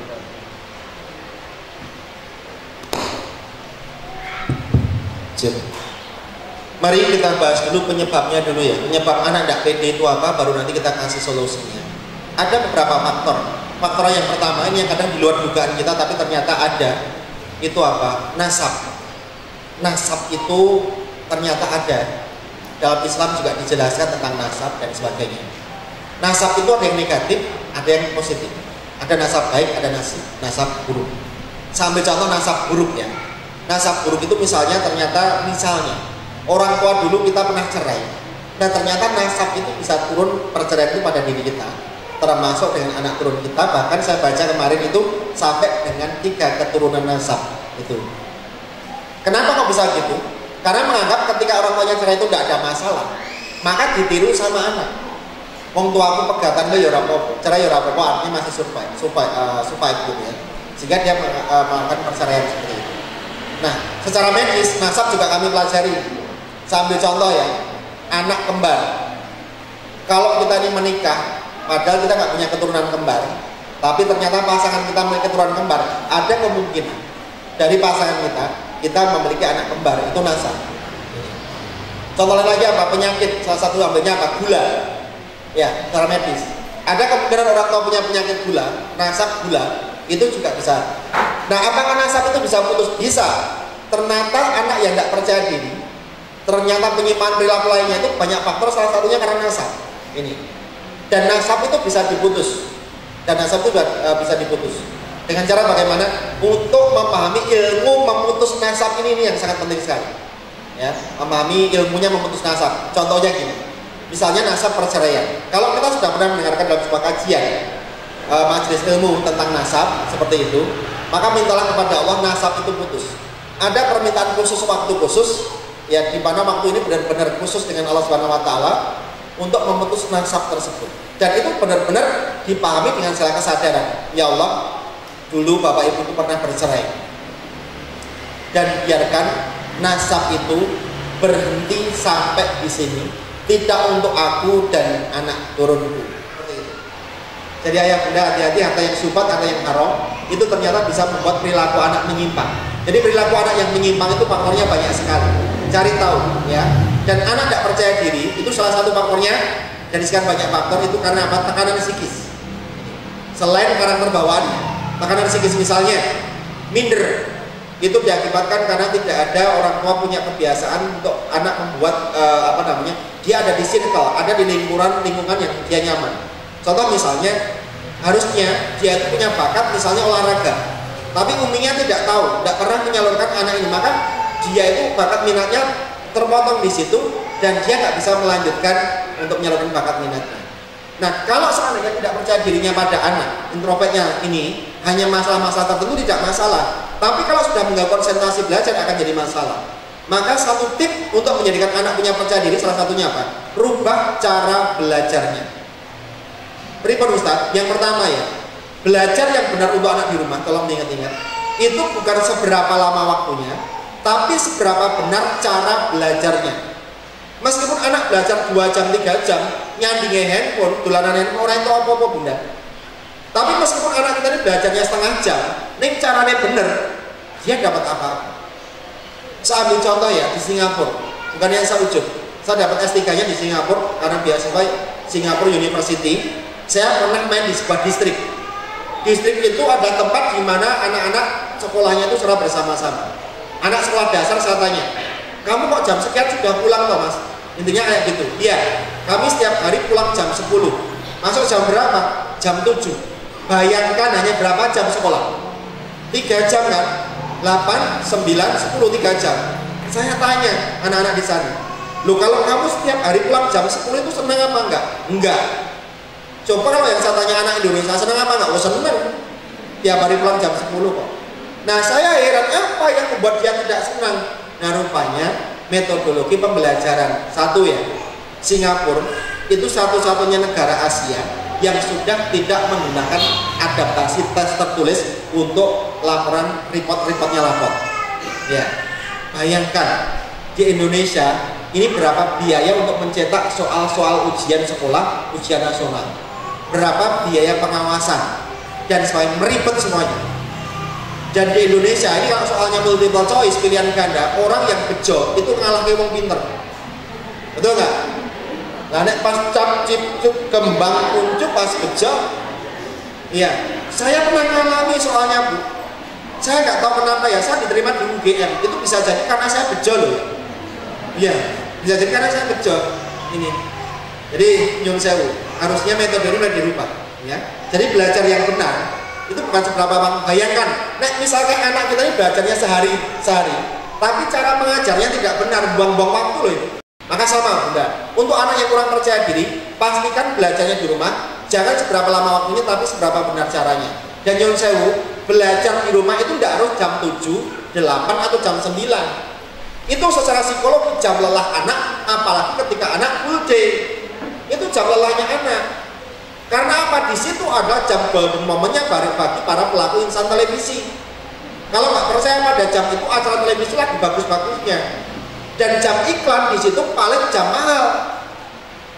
wabarakatuh. Mari kita bahas dulu penyebabnya dulu ya. Penyebab anak tidak pede itu apa? Baru nanti kita kasih solusinya. Ada beberapa faktor. Faktor yang pertama ini yang kadang di luar dugaan kita tapi ternyata ada. Itu apa? Nasab. Nasab itu ternyata ada. Dalam Islam juga dijelaskan tentang nasab dan sebagainya. Nasab itu ada yang negatif, ada yang positif. Ada nasab baik, ada nasab buruk. Sambil contoh nasab buruk ya. Nasab buruk itu misalnya orang tua dulu kita pernah cerai. Nah, ternyata nasab itu bisa turun perceraian itu pada diri kita, termasuk dengan anak turun kita. Bahkan saya baca kemarin itu sampai dengan 3 keturunan nasab itu. Kenapa kok bisa gitu? Karena menganggap ketika orang tuanya cerai itu tidak ada masalah, maka ditiru sama anak. Wong tua aku pegatan ya ora apa, cerai ya ora apa, artinya masih survive gitu ya. Sehingga dia melakukan perceraian seperti itu. Nah, secara medis nasab juga kami pelajari. Sambil contoh ya, anak kembar. Kalau kita ini menikah, padahal kita nggak punya keturunan kembar, tapi ternyata pasangan kita memiliki keturunan kembar, ada kemungkinan dari pasangan kita memiliki anak kembar, itu nasab. Contoh lain lagi apa? Penyakit, salah satu ambilnya apa? Gula. Ya, secara medis. Ada kemungkinan orang tua punya penyakit gula, nasab gula, itu juga bisa. Nah, apakah nasab itu bisa putus? Bisa. Ternyata anak yang tidak percaya diri, ternyata penyimpangan perilaku lainnya itu banyak faktor, salah satunya karena nasab ini. Dan nasab itu bisa diputus. Bisa diputus. Dengan cara bagaimana? Untuk memahami ilmu memutus nasab ini yang sangat penting sekali. Ya, memahami ilmunya memutus nasab. Contohnya gini. Misalnya nasab perceraian. Kalau kita sudah pernah mendengarkan dalam sebuah kajian majelis ilmu tentang nasab seperti itu, maka mintalah kepada Allah nasab itu putus. Ada permintaan khusus, waktu khusus, ya, di mana waktu ini benar-benar khusus dengan Allah Subhanahu Wa Taala untuk memutus nasab tersebut. Dan itu benar-benar dipahami dengan segala kesadaran. Ya Allah, dulu bapak ibu itu pernah bercerai, dan biarkan nasab itu berhenti sampai di sini, tidak untuk aku dan anak turunku. Jadi ayah bunda hati-hati, harta yang syubhat, harta yang haram itu ternyata bisa membuat perilaku anak menyimpang. Jadi perilaku anak yang menyimpang itu faktornya banyak sekali. Cari tahu ya. Dan anak tidak percaya diri itu salah satu faktornya. Dari sekian banyak faktor itu karena apa? Tekanan psikis. Selain karakter bawaan, tekanan psikis misalnya minder itu diakibatkan karena tidak ada orang tua punya kebiasaan untuk anak membuat dia ada di circle, ada di lingkungan yang dia nyaman. Contoh misalnya harusnya dia itu punya bakat misalnya olahraga, tapi uminya tidak tahu, tidak pernah menyalurkan anak ini, maka dia itu bakat minatnya terpotong di situ dan dia nggak bisa melanjutkan untuk menyalurkan bakat minatnya. Nah, kalau seandainya tidak percaya dirinya pada anak, introvertnya ini hanya masalah-masalah tertentu tidak masalah, tapi kalau sudah mengganggu konsentrasi belajar akan jadi masalah. Maka satu tip untuk menjadikan anak punya percaya diri salah satunya apa? Rubah cara belajarnya. Pripun Ustaz? Yang pertama ya, belajar yang benar untuk anak di rumah, tolong diingat-ingat, itu bukan seberapa lama waktunya, tapi seberapa benar cara belajarnya. Meskipun anak belajar 2 jam, 3 jam, nyandingi handphone, dolanan handphone, orang itu apa-apa bunda. Tapi meskipun anak kita ini belajarnya setengah jam, ini caranya benar, dia dapat apa-apa. Saya ambil contoh ya, di Singapura, bukan yang saya ujub. Saya dapat S3-nya di Singapura, karena beasiswa Singapura University. Saya pernah main di sebuah distrik. Distrik itu ada tempat di mana anak-anak sekolahnya itu sekolah bersama-sama. Anak sekolah dasar saya tanya, kamu kok jam sekian sudah pulang toh mas? Intinya kayak gitu. Iya, kami setiap hari pulang jam 10. Masuk jam berapa? Jam 7. Bayangkan hanya berapa jam sekolah? 3 jam kan? 8, 9, 10, 3 jam. Saya tanya anak-anak di sana, loh kalau kamu setiap hari pulang jam 10 itu senang apa enggak? Enggak. Coba kalau yang saya tanya anak Indonesia senang apa enggak? Oh senang. Tiap hari pulang jam 10 kok. Nah saya heran apa yang membuat dia tidak senang. Nah rupanya metodologi pembelajaran. Satu ya, Singapura itu satu-satunya negara Asia yang sudah tidak menggunakan adaptasi tes tertulis untuk laporan report-reportnya lapor. Ya, bayangkan di Indonesia ini berapa biaya untuk mencetak soal-soal ujian sekolah, ujian nasional, berapa biaya pengawasan dan sebagainya, meribet semuanya. Dan di Indonesia ini kalau soalnya multiple choice pilihan ganda, orang yang bejo itu ngalahke wong pinter, betul nggak? Nah, nek pas cap cip cup kembang kuncup pas bejo, iya, saya pernah ngalami soalnya bu. Saya nggak tahu kenapa ya, saya diterima di UGM itu bisa jadi karena saya bejo loh. Iya, bisa jadi karena saya bejo ini. Jadi nyun sewu, harusnya metode ini dirubah, ya. Jadi belajar yang benar itu bukan seberapa bang. Bayangkan, nek misalkan anak kita ini belajarnya sehari, tapi cara mengajarnya tidak benar, buang-buang waktu loh itu. Maka sama bunda, untuk anak yang kurang percaya diri, pastikan belajarnya di rumah, jangan seberapa lama waktunya, tapi seberapa benar caranya. Dan nyun sewu, belajar di rumah itu tidak harus jam 7, 8 atau jam 9. Itu secara psikologi jam lelah anak, apalagi ketika anak full day, itu jam lelahnya anak. Karena apa? Di situ ada jam golden momennya bagi para pelaku insan televisi. Kalau nggak percaya pada jam itu, acara televisi lagi bagus-bagusnya. Dan jam iklan di situ paling jam mahal.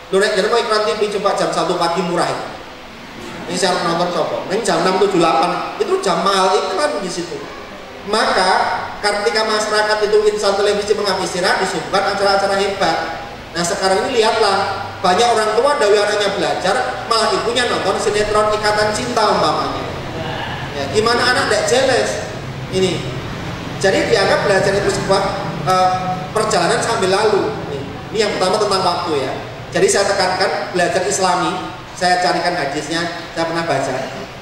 Lurek jadi mau iklan TV coba jam 1 pagi murah itu. Ini saya nonton coba. Ini jam 6.78 itu jam mahal iklan di situ. Maka ketika masyarakat itu insan televisi menghabis istirahat, disuguhkan acara-acara hebat. Nah sekarang ini lihatlah, banyak orang tua dari anaknya belajar, malah ibunya nonton sinetron Ikatan Cinta umpamanya. Ya, gimana anak tidak jealous ini? Jadi dianggap belajar itu sebuah perjalanan sambil lalu. Ini yang pertama tentang waktu ya. Jadi saya tekankan belajar Islami. Saya carikan hadisnya, saya pernah baca.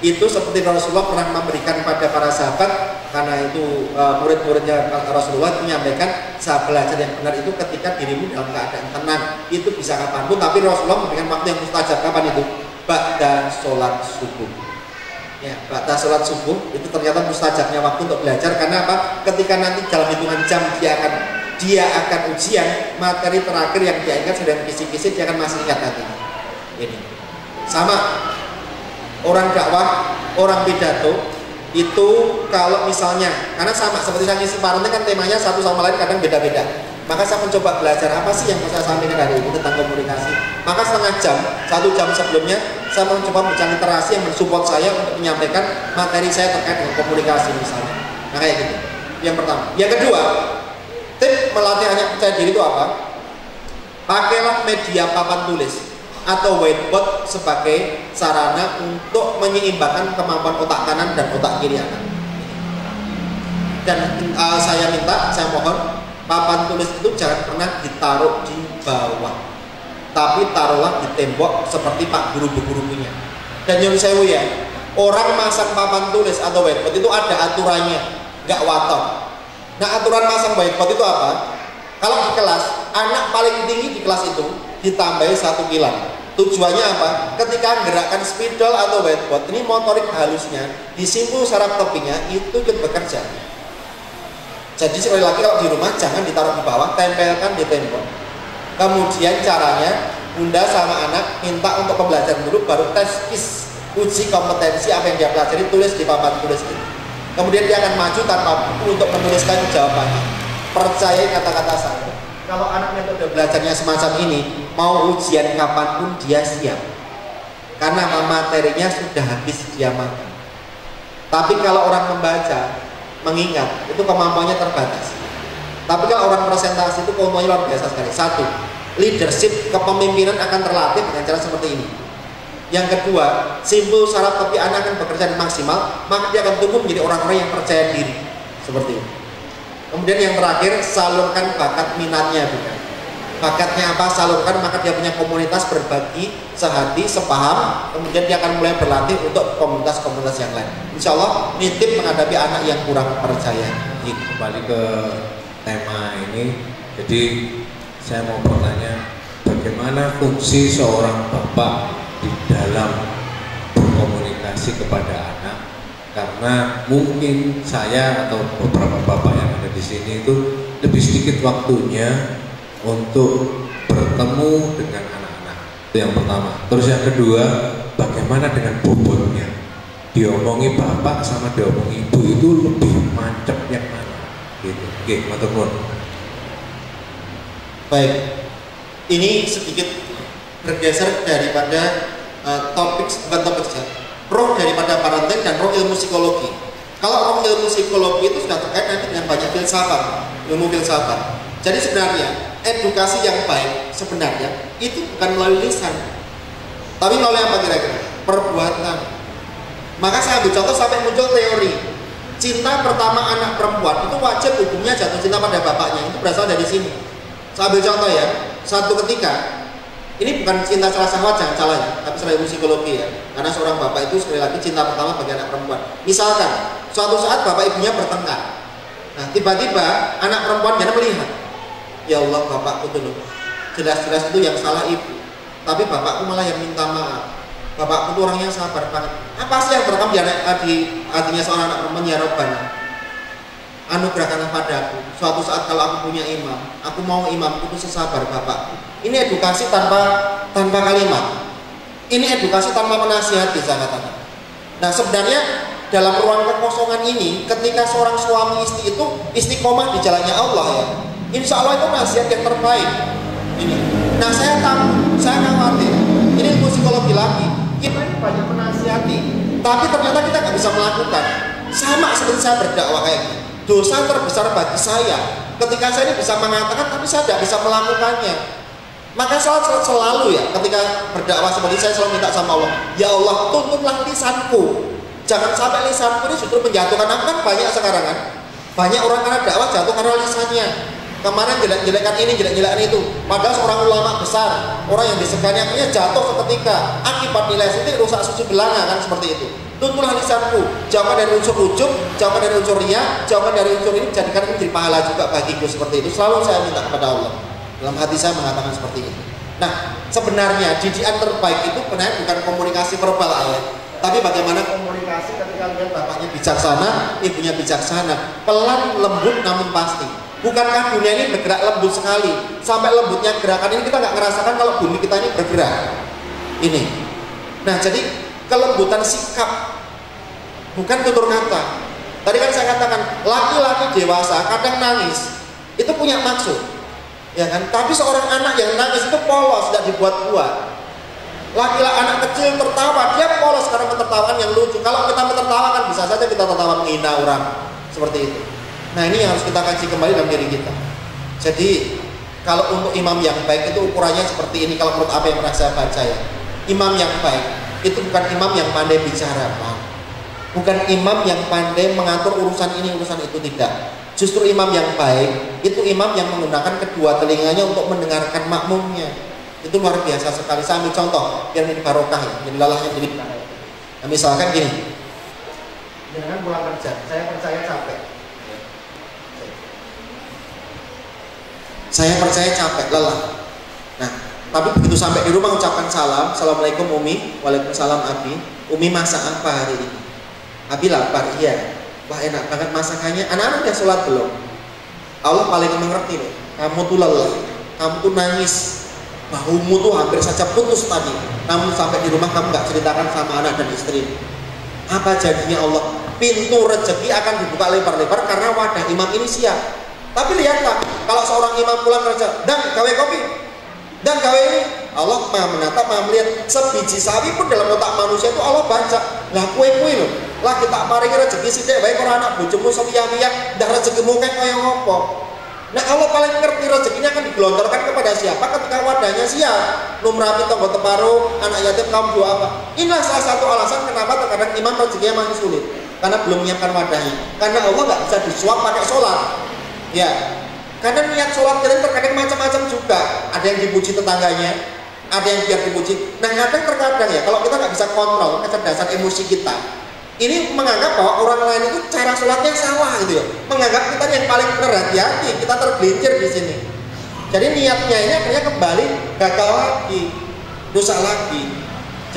Itu seperti Rasulullah pernah memberikan pada para sahabat, karena itu murid-muridnya Rasulullah menyampaikan saat belajar yang benar itu ketika dirimu dalam keadaan tenang, itu bisa kapanpun. Tapi Rasulullah memberikan waktu yang mustajab. Kapan itu? Ba'da sholat subuh. Ya, ba'da sholat subuh itu ternyata mustajabnya waktu untuk belajar. Karena apa? Ketika nanti dalam hitungan jam dia akan ujian, materi terakhir yang dia ingat sedang kisi-kisi, dia akan masih ingat nanti. Ini sama orang dakwah, orang pidato, itu kalau misalnya, karena sama seperti saya ngisi parenting kan temanya satu sama lain kadang beda-beda, maka saya mencoba belajar apa sih yang saya sampaikan hari ini tentang komunikasi. Maka setengah jam, 1 jam sebelumnya saya mencoba mencari literasi yang mensupport saya untuk menyampaikan materi saya terkait dengan komunikasi misalnya. Nah kayak gitu, yang pertama. Yang kedua, tip melatih hanya percaya diri itu apa? Pakailah media papan tulis atau whiteboard sebagai sarana untuk menyeimbangkan kemampuan otak kanan dan otak kiri anak. Dan saya mohon papan tulis itu jangan pernah ditaruh di bawah, tapi taruhlah di tembok seperti Pak guru-guru punya. Dan yang saya ya, orang masang papan tulis atau whiteboard itu ada aturannya, nggak watok. Nah aturan masang whiteboard itu apa? Kalau di kelas, anak paling tinggi di kelas itu ditambahi 1 kilan. Tujuannya apa? Ketika gerakan spidol atau whiteboard, ini motorik halusnya di simpul saraf tepinya itu ikut bekerja. Jadi sekali lagi kalau di rumah jangan ditaruh di bawah, tempelkan di tembok. Kemudian caranya, bunda sama anak minta untuk pembelajaran dulu, baru tes KIS, uji kompetensi apa yang dia pelajari, tulis di papan tulis itu. Kemudian dia akan maju tanpa buku untuk menuliskan jawabannya. Percayai kata-kata saya. Kalau anak metode belajarnya semacam ini, mau ujian kapanpun dia siap, karena materinya sudah habis dia makan. Tapi kalau orang membaca, mengingat, itu kemampuannya terbatas. Tapi kalau orang presentasi itu kemampuannya luar biasa sekali. 1, leadership, kepemimpinan akan terlatih dengan cara seperti ini. Yang kedua, simpul saraf tepi anak akan bekerja dengan maksimal, maka dia akan tumbuh menjadi orang-orang yang percaya diri. Seperti ini. Kemudian yang terakhir, salurkan bakat minatnya juga. Bakatnya apa? Salurkan, maka dia punya komunitas berbagi, sehati, sepaham. Kemudian dia akan mulai berlatih untuk komunitas-komunitas yang lain. Insya Allah, ini tip menghadapi anak yang kurang percaya. Kembali ke tema ini, jadi saya mau bertanya, bagaimana fungsi seorang bapak di dalam berkomunikasi kepada anak? Karena mungkin saya atau beberapa bapak yang ada di sini itu lebih sedikit waktunya untuk bertemu dengan anak-anak. Itu yang pertama. Terus yang kedua, bagaimana dengan bobotnya? Diomongi bapak sama diomongi ibu itu lebih mancep yang mana? Gitu. Oke, matur nuwun. Baik, ini sedikit bergeser daripada topik roh daripada parenting dan roh ilmu psikologi. Kalau roh ilmu psikologi itu sudah terkait nanti dengan banyak filsafat, ilmu filsafat. Jadi sebenarnya edukasi yang baik sebenarnya itu bukan melalui lisan, tapi melalui apa kira-kira? Perbuatan. Maka saya ambil contoh sampai muncul teori cinta pertama anak perempuan itu wajib hukumnya jatuh cinta pada bapaknya, itu berasal dari sini. Saya ambil contoh ya, satu ketika ini bukan cinta salah sahwat, jangan salah ya, tapi secara ilmu psikologi ya. Karena seorang bapak itu sekali lagi cinta pertama bagi anak perempuan. Misalkan suatu saat bapak ibunya bertengkar. Nah tiba-tiba anak perempuannya melihat, ya Allah bapakku dulu, jelas-jelas itu yang salah ibu, tapi bapakku malah yang minta maaf. Bapakku itu orangnya sabar banget. Apa sih yang terekam di hatinya seorang anak perempuan? Ya Rabbana, anugerahkanlah padaku suatu saat kalau aku punya imam, aku mau imamku itu sesabar bapakku. Ini edukasi tanpa kalimat. Ini edukasi tanpa menasihati, saya katakan. Nah sebenarnya dalam ruang kekosongan ini, ketika seorang suami istri itu istiqomah di jalannya Allah ya, insya Allah itu nasihat yang terbaik. Ini. Nah saya khawatir. Ini ilmu psikologi lagi. Kita ini banyak menasihati, tapi ternyata kita nggak bisa melakukan. Sama seperti saya berdakwah kayak gini. Dosa terbesar bagi saya ketika saya ini bisa mengatakan, tapi saya tidak bisa melakukannya. Maka saya selalu ya ketika berdakwah seperti saya selalu minta sama Allah, ya Allah tuntunlah lisanku, jangan sampai lisanku ini justru menjatuhkan. Aku kan banyak sekarang kan, banyak orang karena dakwah jatuh karena lisannya. Kemarin jelek-jelekan ini, jelek-jelekan itu, padahal seorang ulama besar, orang yang disegani akhirnya jatuh seketika akibat nilai itu rusak susu belanga kan, seperti itu. Tuntunlah lisanku, jauhkan dari unsur ujub, jauhkan dari unsur riya, jauhkan dari unsur ini, jadikan ini menjadi pahala juga bagiku, seperti itu. Selalu saya minta kepada Allah. Dalam hati saya mengatakan seperti itu. Nah, sebenarnya didikan terbaik itu benar bukan komunikasi verbal ayat, tapi bagaimana komunikasi ketika lihat bapaknya bijaksana, ibunya bijaksana, pelan, lembut namun pasti. Bukankah dunia ini bergerak lembut sekali, sampai lembutnya gerakan ini kita nggak ngerasakan kalau bumi kita ini bergerak. Ini. Nah, jadi kelembutan sikap bukan tutur kata. Tadi kan saya katakan laki-laki dewasa kadang nangis itu punya maksud, ya kan? Tapi seorang anak yang nangis itu polos, tidak dibuat-buat. Laki-laki anak kecil tertawa, dia polos karena ketertawaan yang lucu. Kalau kita menertawakan bisa saja kita tertawa menghina orang seperti itu. Nah ini yang harus kita kaji kembali dalam diri kita. Jadi kalau untuk imam yang baik itu ukurannya seperti ini. Kalau menurut apa yang pernah saya baca ya, imam yang baik itu bukan imam yang pandai bicara, Pak. Bukan imam yang pandai mengatur urusan ini urusan itu, tidak. Justru imam yang baik itu imam yang menggunakan kedua telinganya untuk mendengarkan makmumnya. Itu luar biasa sekali. Saya ambil contoh biar ini barokah ya, jadi lalahnya jadi barokah. Nah, misalkan gini, jangan pulang kerja, saya percaya capek. Saya percaya capek, lelah. Nah, tapi begitu sampai di rumah ucapkan salam, assalamualaikum Umi, waalaikumsalam Abi. Umi masak apa hari ini? Abi lapar, iya. Wah enak banget masakannya. Anak-anak udah sholat belum? Allah paling mengerti loh. Kamu tuh lelah, kamu tuh nangis, bahumu tuh hampir saja putus tadi. Namun sampai di rumah kamu nggak ceritakan sama anak dan istri. Apa jadinya Allah? Pintu rezeki akan dibuka lebar-lebar karena wadah imam ini siap. Tapi lihatlah, kalau seorang imam pulang kerja, dan gawe kopi, dan gawe ini, Allah maha menatap, maha melihat. Sebiji sawi pun dalam otak manusia itu Allah baca. Lah kue-kue loh, lah kita paringi rezeki sithik baik orang anak bojomu sawiya-wiya, dah rezekimu kayak kaya ngopo. Nah Allah paling ngerti rezekinya akan digelontorkan kepada siapa ketika wadahnya siap. Lumrapi tonggo teparo, anak yatim kaum dua apa. Inilah salah satu alasan kenapa terkadang imam rezekinya masih sulit, karena belum menyiapkan wadahnya. Karena Allah nggak bisa disuap pakai sholat. Ya, karena niat sholat kalian terkadang macam-macam juga. Ada yang dipuji tetangganya, ada yang biar dipuji. Nah terkadang ya, kalau kita nggak bisa kontrol kecerdasan emosi kita, ini menganggap bahwa orang lain itu cara sholatnya salah gitu ya. Menganggap kita yang paling benar, hati-hati, kita tergelincir di sini. Jadi niatnya ini akhirnya kembali gagal lagi, dosa lagi.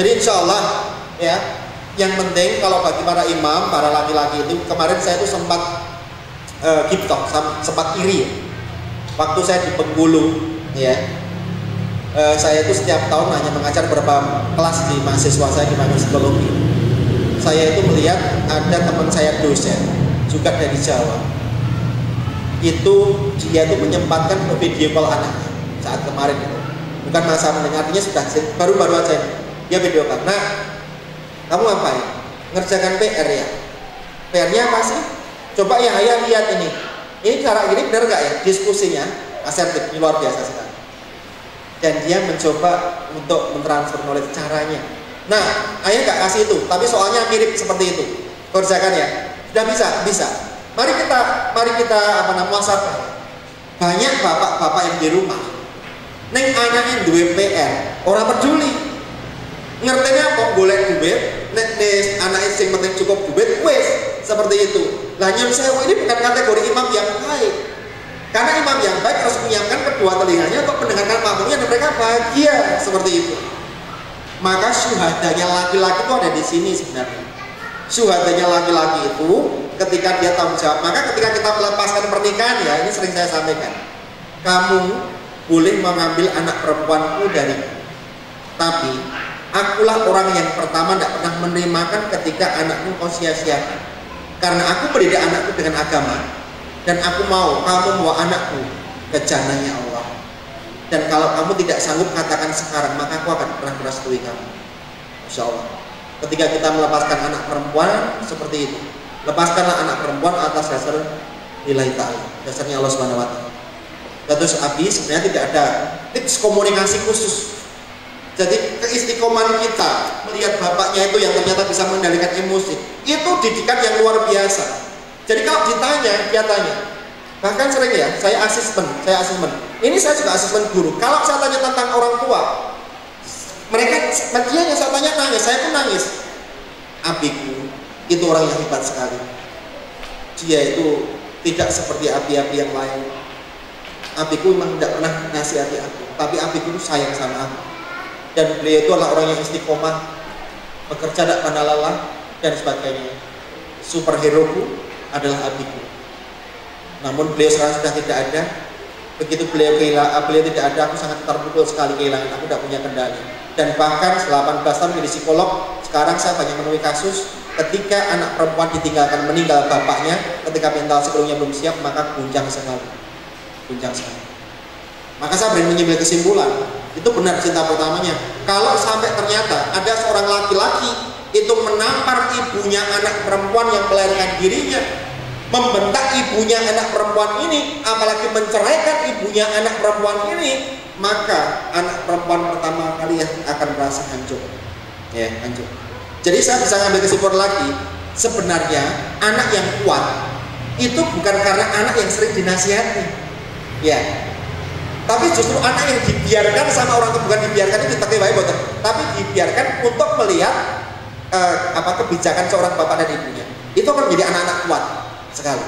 Jadi insya Allah ya, yang penting kalau bagi para imam, para laki-laki itu, kemarin saya itu sempat giptok, sempat iri ya. Waktu saya di Bengkulu ya, saya itu setiap tahun hanya mengajar beberapa kelas di mahasiswa saya di Fakultas Psikologi. Saya itu melihat ada teman saya dosen juga dari Jawa. Itu dia itu menyempatkan video call anaknya saat kemarin itu. Bukan masa mendengar, artinya sudah baru-baru aja dia video call. Nah, kamu ngapain? Ngerjakan PR ya? PR-nya apa sih? Coba ya ayah lihat ini. Ini cara gini benar nggak ya? Diskusinya asertif, ini luar biasa sekali. Dan dia mencoba untuk mentransfer knowledge caranya. Nah, ayah nggak kasih itu, tapi soalnya mirip seperti itu. Kerjakan ya. Sudah bisa. Mari kita muasabah. Banyak bapak-bapak yang di rumah, neng anaknya duwe PR, orang peduli. Ngertinya kok golek duit, nek anaknya sing penting cukup duit, wes seperti itu. Lah nyun sewu ini bukan kategori imam yang baik. Karena imam yang baik harus menyiapkan kedua telinganya untuk mendengarkan makmumnya dan mereka bahagia seperti itu. Maka syuhadanya laki-laki itu ada di sini sebenarnya. Syuhadanya laki-laki itu ketika dia tanggung jawab. Maka ketika kita melepaskan pernikahan ya, ini sering saya sampaikan. Kamu boleh mengambil anak perempuanku dari, tapi akulah orang yang pertama tidak pernah menerimakan ketika anakmu kau sia-siakan. Karena aku mendidik anakku dengan agama, dan aku mau kamu bawa anakku ke jannahnya Allah. Dan kalau kamu tidak sanggup katakan sekarang, maka aku akan pernah merestui kamu, insya Allah. Ketika kita melepaskan anak perempuan seperti itu, lepaskanlah anak perempuan atas dasar nilai ta'ala, dasarnya Allah Subhanahu wa Ta'ala. Terus Abi sebenarnya tidak ada tips komunikasi khusus. Jadi keistiqomahan kita melihat bapaknya itu yang ternyata bisa mengendalikan emosi, itu didikan yang luar biasa. Jadi kalau ditanya, dia tanya. Bahkan sering ya, saya asesmen. Ini saya juga asesmen guru. Kalau saya tanya tentang orang tua, mereka dia saya tanya nangis, saya pun nangis. Abiku itu orang yang hebat sekali. Dia itu tidak seperti abi-abi yang lain. Abiku memang tidak pernah nasihati aku, tapi abiku itu sayang sama aku. Dan beliau itu adalah orang yang istiqomah, bekerja tidak pernah lelah dan sebagainya. Superheroku adalah abiku. Namun beliau sekarang sudah tidak ada. Begitu beliau tidak ada, aku sangat terpukul sekali kehilangan. Aku tidak punya kendali. Dan bahkan 18 tahun menjadi psikolog, sekarang saya banyak menemui kasus ketika anak perempuan ditinggalkan meninggal bapaknya, ketika mental psikolognya belum siap, maka guncang sekali. Maka saya berani mengambil kesimpulan, itu benar cinta pertamanya. Kalau sampai ternyata ada seorang laki-laki itu menampar ibunya anak perempuan yang melahirkan dirinya, membentak ibunya anak perempuan ini, apalagi menceraikan ibunya anak perempuan ini, maka anak perempuan pertama kali yang akan merasa hancur. Ya, hancur. Jadi saya bisa ngambil kesimpulan lagi, sebenarnya anak yang kuat itu bukan karena anak yang sering dinasihati, ya, tapi justru anak yang dibiarkan sama orang tua, bukan dibiarkan itu pakai baik, tapi dibiarkan untuk melihat kebijakan seorang bapak dan ibunya. Itu akan menjadi anak-anak kuat sekali.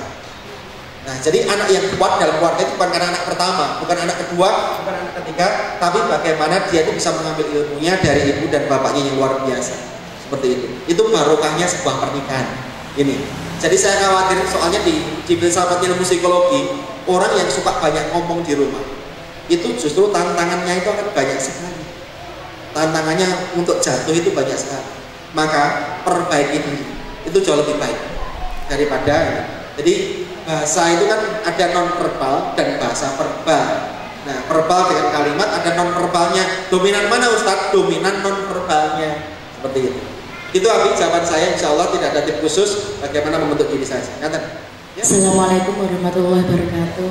Nah, jadi anak yang kuat dalam keluarga itu bukan karena anak pertama, bukan anak kedua, bukan anak ketiga, tapi bagaimana dia itu bisa mengambil ilmunya dari ibu dan bapaknya yang luar biasa. Seperti itu barokahnya sebuah pernikahan ini. Jadi saya khawatir soalnya di filsafat ilmu psikologi, orang yang suka banyak ngomong di rumah itu justru tantangannya itu akan banyak sekali, tantangannya untuk jatuh itu banyak sekali. Maka perbaiki diri itu jauh lebih baik daripada ini. Jadi bahasa itu kan ada non verbal dan bahasa verbal. Nah, verbal dengan kalimat ada non verbalnya. Dominan mana Ustadz? Dominan non verbalnya. Seperti itu. Itu habis jawaban saya, insya Allah tidak ada tip khusus bagaimana membentuk diri saya. Ya. Assalamualaikum warahmatullahi wabarakatuh.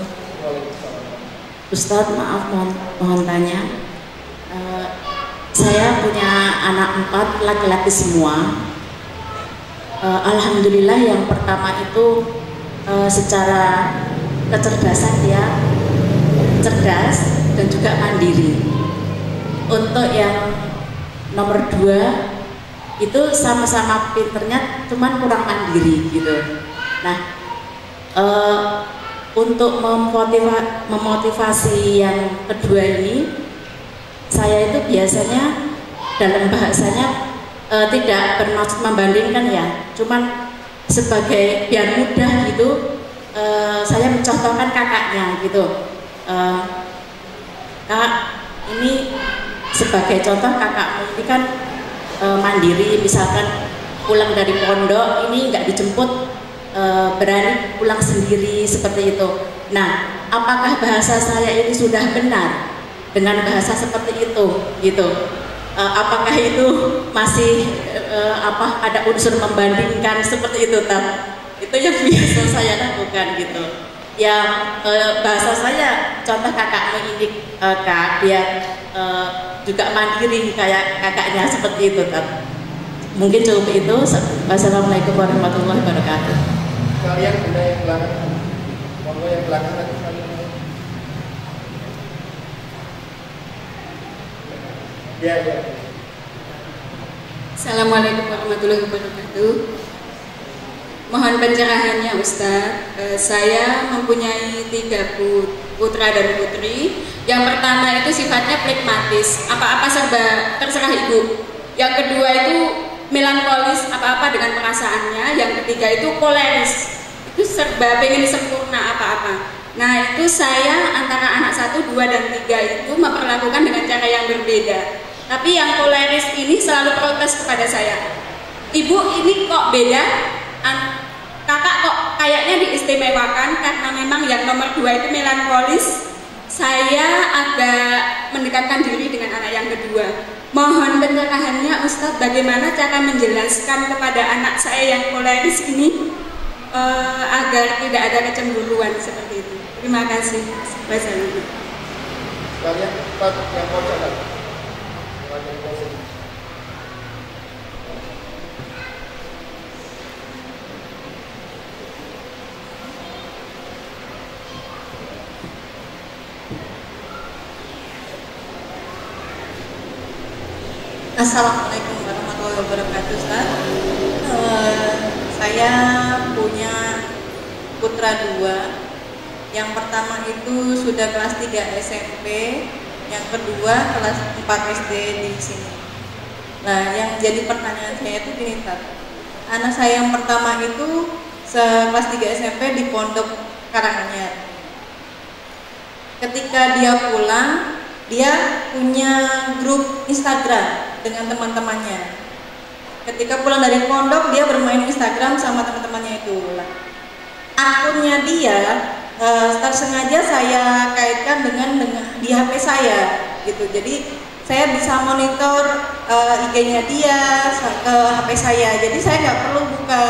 Ustadz, maaf mohon tanya. Saya punya anak 4 laki-laki semua. Alhamdulillah yang pertama itu secara kecerdasan dia cerdas dan juga mandiri. Untuk yang nomor 2 itu sama-sama pinternya, cuman kurang mandiri gitu. Nah, untuk memotivasi yang kedua ini, saya itu biasanya dalam bahasanya tidak bermaksud membandingkan ya, cuman sebagai biar mudah gitu, saya mencontohkan kakaknya gitu. Kak, ini sebagai contoh kakakmu ini kan mandiri, misalkan pulang dari pondok ini nggak dijemput, berani pulang sendiri seperti itu. Nah, apakah bahasa saya ini sudah benar dengan bahasa seperti itu gitu? Apakah itu masih ada unsur membandingkan seperti itu, Tat? Itu yang biasa saya lakukan gitu. Yang bahasa saya contoh kakakmu ini, Kak, dia juga mandiri kayak kakaknya seperti itu, Tat. Mungkin cukup itu. Wassalamualaikum warahmatullahi wabarakatuh. Kalian bunda yang belakang, monggo yang belakang lagi kalian. Ya. Assalamualaikum warahmatullahi wabarakatuh. Mohon pencerahannya Ustaz. Saya mempunyai 3 putra dan putri. Yang pertama itu sifatnya pragmatis, apa-apa serba terserah ibu. Yang kedua itu melankolis, apa-apa dengan perasaannya. Yang ketiga itu koleris, itu serba pengen sempurna apa-apa. Nah, itu saya antara anak 1, 2, dan 3 itu memperlakukan dengan cara yang berbeda. Tapi yang koleris ini selalu protes kepada saya. Ibu, ini kok beda? Kakak kok kayaknya diistimewakan karena memang yang nomor 2 itu melankolis. Saya agak mendekatkan diri dengan anak yang kedua. Mohon pencerahannya Ustadz, bagaimana cara menjelaskan kepada anak saya yang koleris ini agar tidak ada kecemburuan seperti itu. Terima kasih. Wassalamualaikum. Kalian yang mau jalan. Assalamualaikum warahmatullahi wabarakatuh, Ustaz. Saya punya putra 2. Yang pertama itu sudah kelas 3 SMP, yang kedua kelas 4 SD di sini. Nah, yang jadi pertanyaan saya itu gini, Tat. Anak saya yang pertama itu kelas 3 SMP di Pondok Karanganyar. Ketika dia pulang, dia punya grup Instagram dengan teman-temannya. ketika pulang dari pondok dia bermain Instagram sama teman-temannya itu. Akunnya dia tersengaja saya kaitkan dengan di HP saya gitu. Jadi saya bisa monitor IG-nya dia ke HP saya. Jadi saya nggak perlu buka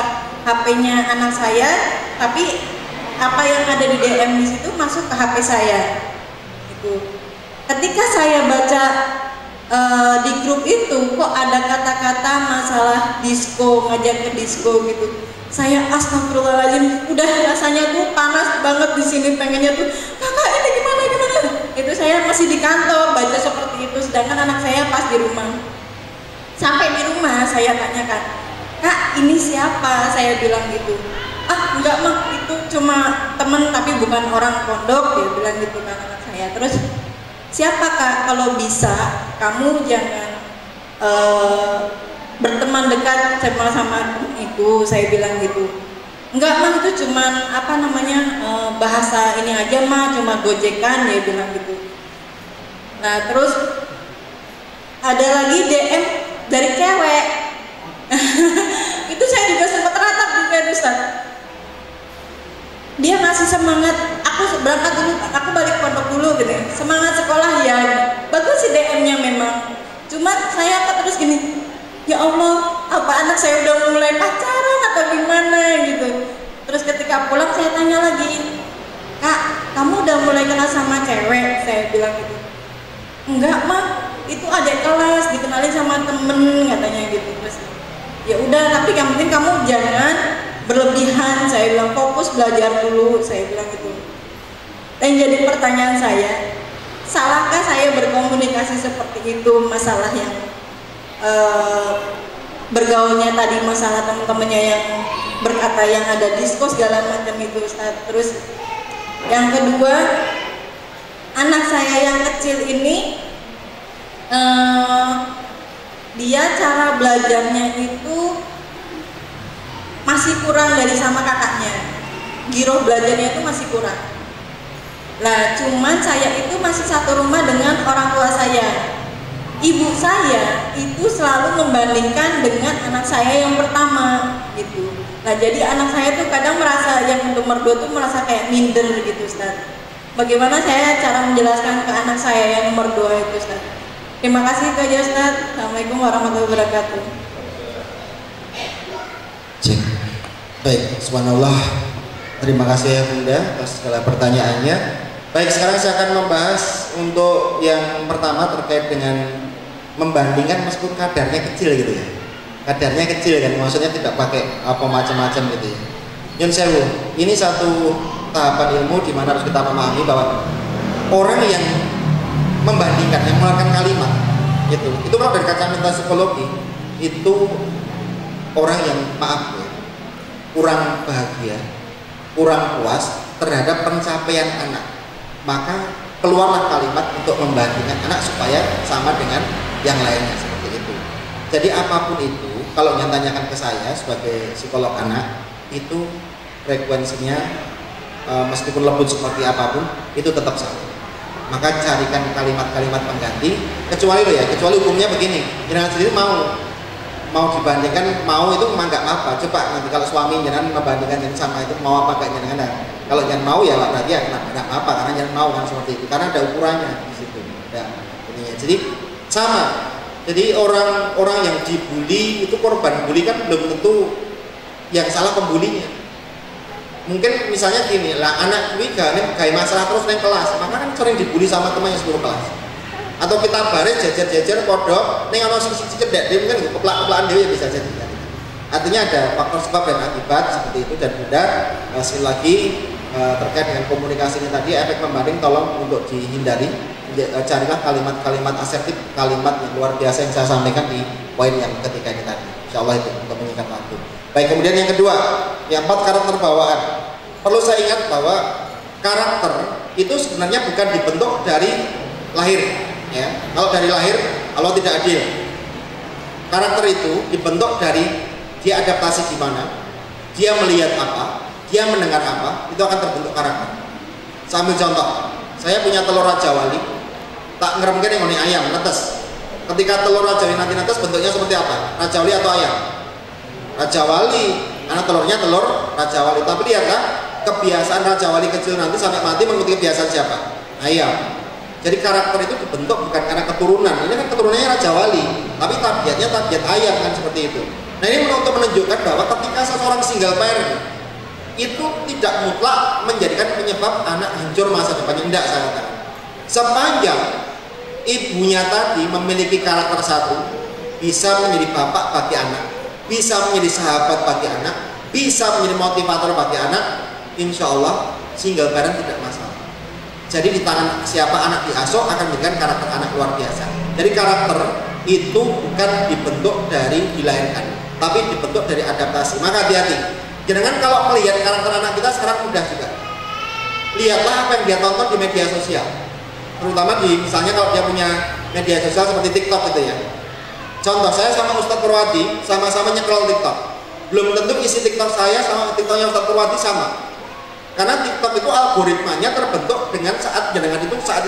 HP-nya anak saya, tapi apa yang ada di DM di situ masuk ke HP saya. Gitu. Ketika saya baca di grup itu kok ada kata-kata masalah disco, ngajak ke disco gitu. Saya astagfirullahaladzim, udah rasanya tuh panas banget di sini, pengennya tuh kakak ini gimana. Itu saya masih di kantor baca seperti itu, sedangkan anak saya pas di rumah. Sampai di rumah saya tanyakan, kak ini siapa? Saya bilang gitu. Ah enggak mah, itu cuma temen tapi bukan orang pondok, dia bilang gitu kan anak saya. Terus siapa kak? Kalau bisa kamu jangan berteman dekat sama itu, saya bilang gitu. Enggak mah, itu cuman apa namanya bahasa ini aja mah, cuma gojekan, dia bilang gitu. Nah terus ada lagi DM dari cewek. Itu saya juga sempat ratap juga Ustaz. Dia ngasih semangat, aku berangkat dulu, aku balik pondok dulu gitu. Semangat sekolah ya, bagus sih DM-nya memang. Cuma saya terus gini, ya Allah, apa anak saya udah mulai pacaran atau gimana gitu. Terus ketika pulang saya tanya lagi, kak, kamu udah mulai kenal sama cewek? Saya bilang gitu. Enggak mah, itu adik kelas, dikenalin sama temen katanya gitu. Terus ya udah, tapi yang penting kamu jangan berlebihan. Saya bilang fokus belajar dulu, saya bilang gitu. Dan jadi pertanyaan saya, salahkah saya berkomunikasi seperti itu? Masalah yang bergaulnya tadi, masalah teman-temannya yang berkata yang ada diskos segala macam itu Ustaz. Terus yang kedua, anak saya yang kecil ini dia cara belajarnya itu masih kurang dari sama kakaknya. Giroh belajarnya itu masih kurang. Nah, cuman saya itu masih satu rumah dengan orang tua saya. Ibu saya itu selalu membandingkan dengan anak saya yang pertama gitu. Nah, jadi anak saya tuh kadang merasa yang nomor 2 tuh merasa kayak minder gitu Ustaz. Bagaimana saya cara menjelaskan ke anak saya yang nomor 2 itu Ustaz? Terima kasih itu aja Ustaz. Assalamualaikum warahmatullahi wabarakatuh. Cek. Baik, subhanallah. Terima kasih ya Bunda atas segala pertanyaannya. Baik, sekarang saya akan membahas untuk yang pertama terkait dengan membandingkan meskipun kadarnya kecil gitu ya. Kadarnya kecil kan, maksudnya tidak pakai apa macam-macam gitu ya. Nyun sewu, ini satu tahapan ilmu di mana harus kita memahami bahwa orang yang membandingkan, yang mengeluarkan kalimat gitu, itu kalau dari kacamata psikologi itu orang yang maaf ya, kurang bahagia, kurang puas terhadap pencapaian anak. Maka keluarlah kalimat untuk membandingkan anak supaya sama dengan yang lainnya seperti itu. Jadi apapun itu, kalau yang tanyakan ke saya sebagai psikolog anak, itu frekuensinya meskipun lembut seperti apapun itu tetap sama. Maka carikan kalimat-kalimat pengganti. Kecuali hukumnya begini, jenengan sendiri mau dibandingkan, mau itu memang nggak apa-apa. Coba nanti kalau suami jenengan membandingkan jenengan sama itu, mau apa kayak jenengan? Kalau jangan mau ya berarti ya nggak apa-apa, karena jangan mau kan seperti itu, karena ada ukurannya di situ. Ada ininya. Jadi sama. Jadi orang-orang yang dibully itu korban bully kan belum tentu yang salah pembulinya. Mungkin misalnya gini lah, anak kuwi gawe masalah terus neng kelas, maka kan sering dibully sama temannya seluruh kelas. Atau kita baris jajar-jajar kodok, neng ana sing cedek dia mungkin keplak-keplakan dia bisa jadi. Artinya ada faktor sebab dan akibat seperti itu. Dan Bunda sekali lagi terkait dengan komunikasi ini tadi, efek pembanding tolong untuk dihindari. Carilah kalimat-kalimat asertif, kalimat yang luar biasa yang saya sampaikan di poin yang ketiga ini tadi. Insya Allah itu untuk meningkat waktu. Baik, kemudian yang kedua, yang 4 karakter bawaan. Perlu saya ingat bahwa karakter itu sebenarnya bukan dibentuk dari lahir. Ya, kalau dari lahir Allah tidak adil. Karakter itu dibentuk dari dia adaptasi di mana, dia melihat apa, dia mendengar apa, itu akan terbentuk karakter. Saya ambil contoh, saya punya telur raja wali, tak ngeremke ning ngene ayam netes. Ketika telur Raja Wali nanti netes bentuknya seperti apa? Raja Wali atau ayam? Raja Wali, karena telurnya telur Raja Wali. Tapi lihatlah, kebiasaan Raja Wali kecil nanti sampai mati mengikuti kebiasaan siapa? Ayam. Jadi karakter itu dibentuk bukan karena keturunan. Ini kan keturunannya Raja Wali, tapi tabiatnya tabiat ayam kan seperti itu. Nah ini untuk menunjukkan bahwa ketika seseorang single parent itu tidak mutlak menjadikan penyebab anak hancur masa depannya. Tidak, saya katakan. Sepanjang ibunya tadi memiliki karakter satu, bisa menjadi bapak bagi anak, bisa menjadi sahabat bagi anak, bisa menjadi motivator bagi anak, insya Allah single parent tidak masalah. Jadi di tangan siapa anak diasuh akan memberikan karakter anak luar biasa. Jadi karakter itu bukan dibentuk dari dilahirkan, tapi dibentuk dari adaptasi. Maka hati-hati. Jangan kalau melihat karakter anak kita sekarang mudah juga. Lihatlah apa yang dia tonton di media sosial. Terutama di misalnya kalau dia punya media sosial seperti TikTok gitu ya. Contoh, saya sama Ustadz Purwadi sama-sama nyekrol TikTok. Belum tentu isi TikTok saya sama TikToknya Ustadz Purwadi sama. Karena TikTok itu algoritmanya terbentuk dengan saat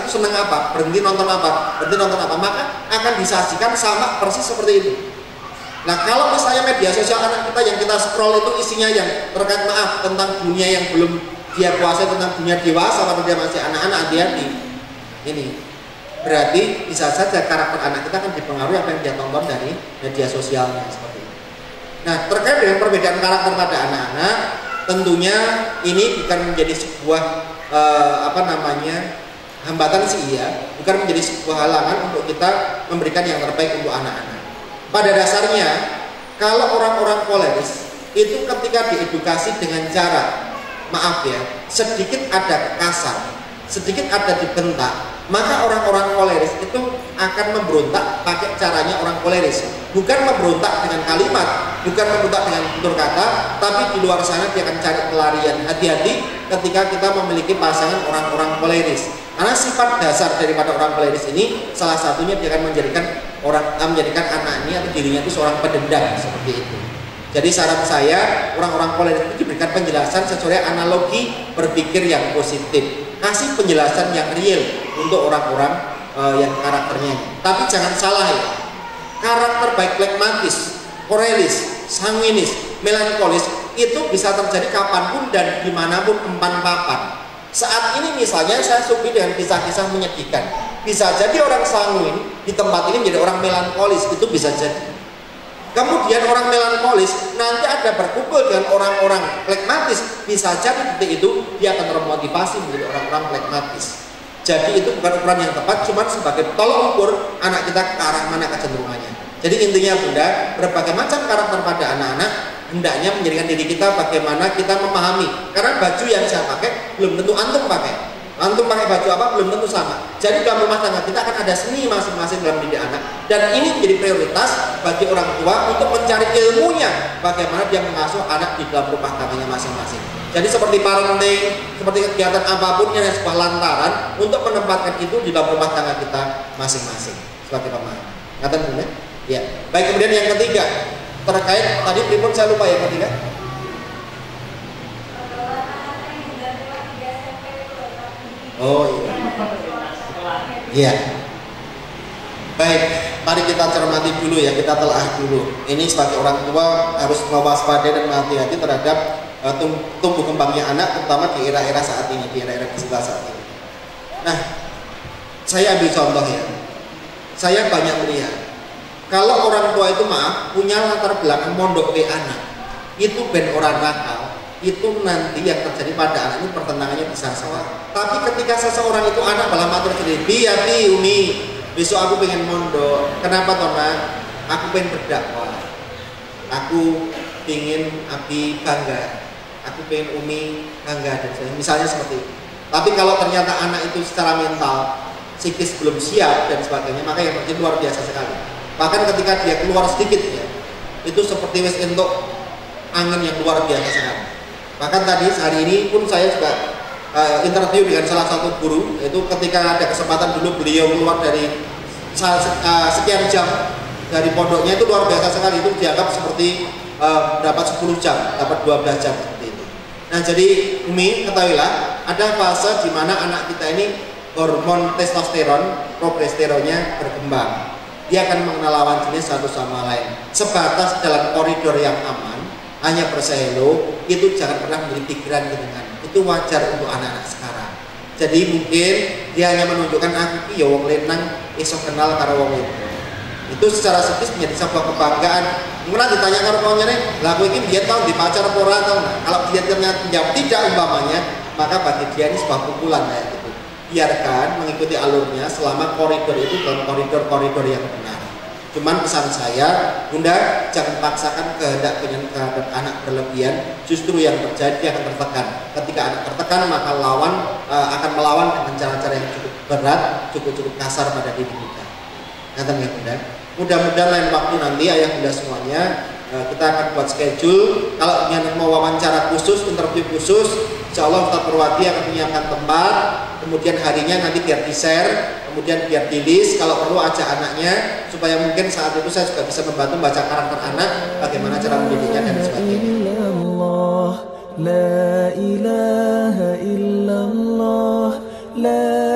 itu seneng apa, berhenti nonton apa, maka akan disajikan sama persis seperti itu. Nah kalau misalnya media sosial anak kita yang kita scroll itu isinya yang terkait tentang dunia yang belum dia kuasai, tentang dunia dewasa pada dia masih anak-anak, hati-hati. Ini berarti bisa saja karakter anak kita akan dipengaruhi apa yang dia tonton dari media sosialnya seperti itu. Nah terkait dengan perbedaan karakter pada anak-anak, tentunya ini bukan menjadi sebuah hambatan sih ya, bukan menjadi sebuah halangan untuk kita memberikan yang terbaik untuk anak-anak. Pada dasarnya, kalau orang-orang koleris itu ketika diedukasi dengan cara, maaf ya, sedikit ada kasar, sedikit ada dibentak, maka orang-orang koleris itu akan memberontak pakai caranya orang koleris. Bukan memberontak dengan kalimat, bukan memberontak dengan tutur kata, tapi di luar sana dia akan cari pelarian. Hati-hati ketika kita memiliki pasangan orang-orang koleris. Karena sifat dasar daripada orang koleris ini salah satunya dia akan menjadikan anaknya atau dirinya itu seorang pendendam seperti itu. Jadi saran saya, orang-orang koleris itu diberikan penjelasan sesuai analogi berpikir yang positif. Kasih penjelasan yang real untuk orang-orang yang karakternya. Tapi jangan salah ya, karakter baik flegmatis, korelis, sanguinis, melankolis itu bisa terjadi kapanpun dan dimanapun empan papan. Saat ini misalnya saya supi dengan kisah-kisah menyedihkan. Bisa jadi orang sanguin di tempat ini menjadi orang melankolis, itu bisa jadi. Kemudian orang melankolis nanti ada berkumpul dengan orang-orang flegmatis, bisa jadi detik itu dia akan termotivasi menjadi orang-orang flegmatis. Jadi itu bukan ukuran yang tepat, cuma sebagai tolok ukur anak kita ke arah mana kecenderungannya. Jadi intinya Bunda, berbagai macam karakter pada anak-anak hendaknya menjadikan diri kita bagaimana kita memahami. Karena baju yang saya pakai belum tentu antum pakai. Antum pakai baju apa belum tentu sama. Jadi dalam rumah tangga kita akan ada seni masing-masing dalam didik anak. Dan ini menjadi prioritas bagi orang tua untuk mencari ilmunya bagaimana dia mengasuh anak di dalam rumah tangganya masing-masing. Jadi seperti parenting, seperti kegiatan apapun yang sebuah lantaran untuk menempatkan itu di dalam rumah tangga kita masing-masing sebagai pemahaman. Ngaten Bunda? Ya. Baik, kemudian yang ketiga terkait tadi pripun saya lupa yang ketiga. Oh iya. Iya. Baik, mari kita cermati dulu ya, kita telah dulu. Ini sebagai orang tua harus mewaspadai dan hati-hati terhadap tumbuh kembangnya anak, terutama di era-era saat ini, di era-era digital saat ini. Nah, saya ambil contoh ya. Saya banyak melihat kalau orang tua itu punya latar belakang mondok ke anak, itu ben orang nakal, itu nanti yang terjadi pada anak ini pertentangannya besar sekali. Tapi ketika seseorang itu anak malah matur sendiri, bi umi, besok aku pengen mondok. Kenapa Tona? Aku pengen berdakwah. Aku pengen abi bangga. Aku pengen umi bangga dan sebagainya. Misalnya seperti itu. Tapi kalau ternyata anak itu secara mental, psikis belum siap dan sebagainya, maka yang terjadi luar biasa sekali. Bahkan ketika dia keluar sedikit ya, itu seperti wis entuk angin yang luar biasa sekali. Bahkan tadi hari ini pun saya juga interview dengan salah satu guru, yaitu ketika ada kesempatan dulu beliau keluar dari sekian jam dari pondoknya, itu luar biasa sekali. Itu dianggap seperti dapat 10 jam, dapat 12 jam seperti itu. Nah jadi Umi ketahuilah ada fase di mana anak kita ini hormon testosteron, progesteronnya berkembang. dia akan mengenal lawan jenis satu sama lain. Sebatas dalam koridor yang aman, hanya berselo, itu jangan pernah menjadi pikiran dengan. Itu wajar untuk anak-anak sekarang. Jadi mungkin dia hanya menunjukkan aku ya wong lenang iso kenal karo wong itu secara psikis menjadi sebuah kebanggaan. Kemudian ditanya karo kawannya, lah aku ini dia tahu di pacar pora atau nah. Kalau dia ternyata menjawab tidak umpamanya, maka bagi dia ini sebuah pukulan kayak gitu. Biarkan mengikuti alurnya selama koridor itu dalam koridor-koridor yang benar. Cuman pesan saya, Bunda jangan paksakan kehendak anak berlebihan. Justru yang terjadi akan tertekan. Ketika anak tertekan maka lawan akan melawan dengan cara-cara yang cukup berat, cukup kasar pada diri kita. Kata ya Bunda. Mudah-mudahan lain waktu nanti ayah Bunda semuanya kita akan buat schedule. Kalau yang mau wawancara khusus, interview khusus, insya Allah Ustaz Purwati akan menyiapkan tempat. Kemudian harinya nanti biar di-share, kemudian biar di-list. Kalau perlu ajak anaknya, supaya mungkin saat itu saya juga bisa membantu baca karakter anak, bagaimana cara mendidiknya dan sebagainya. La ilaha illallah, la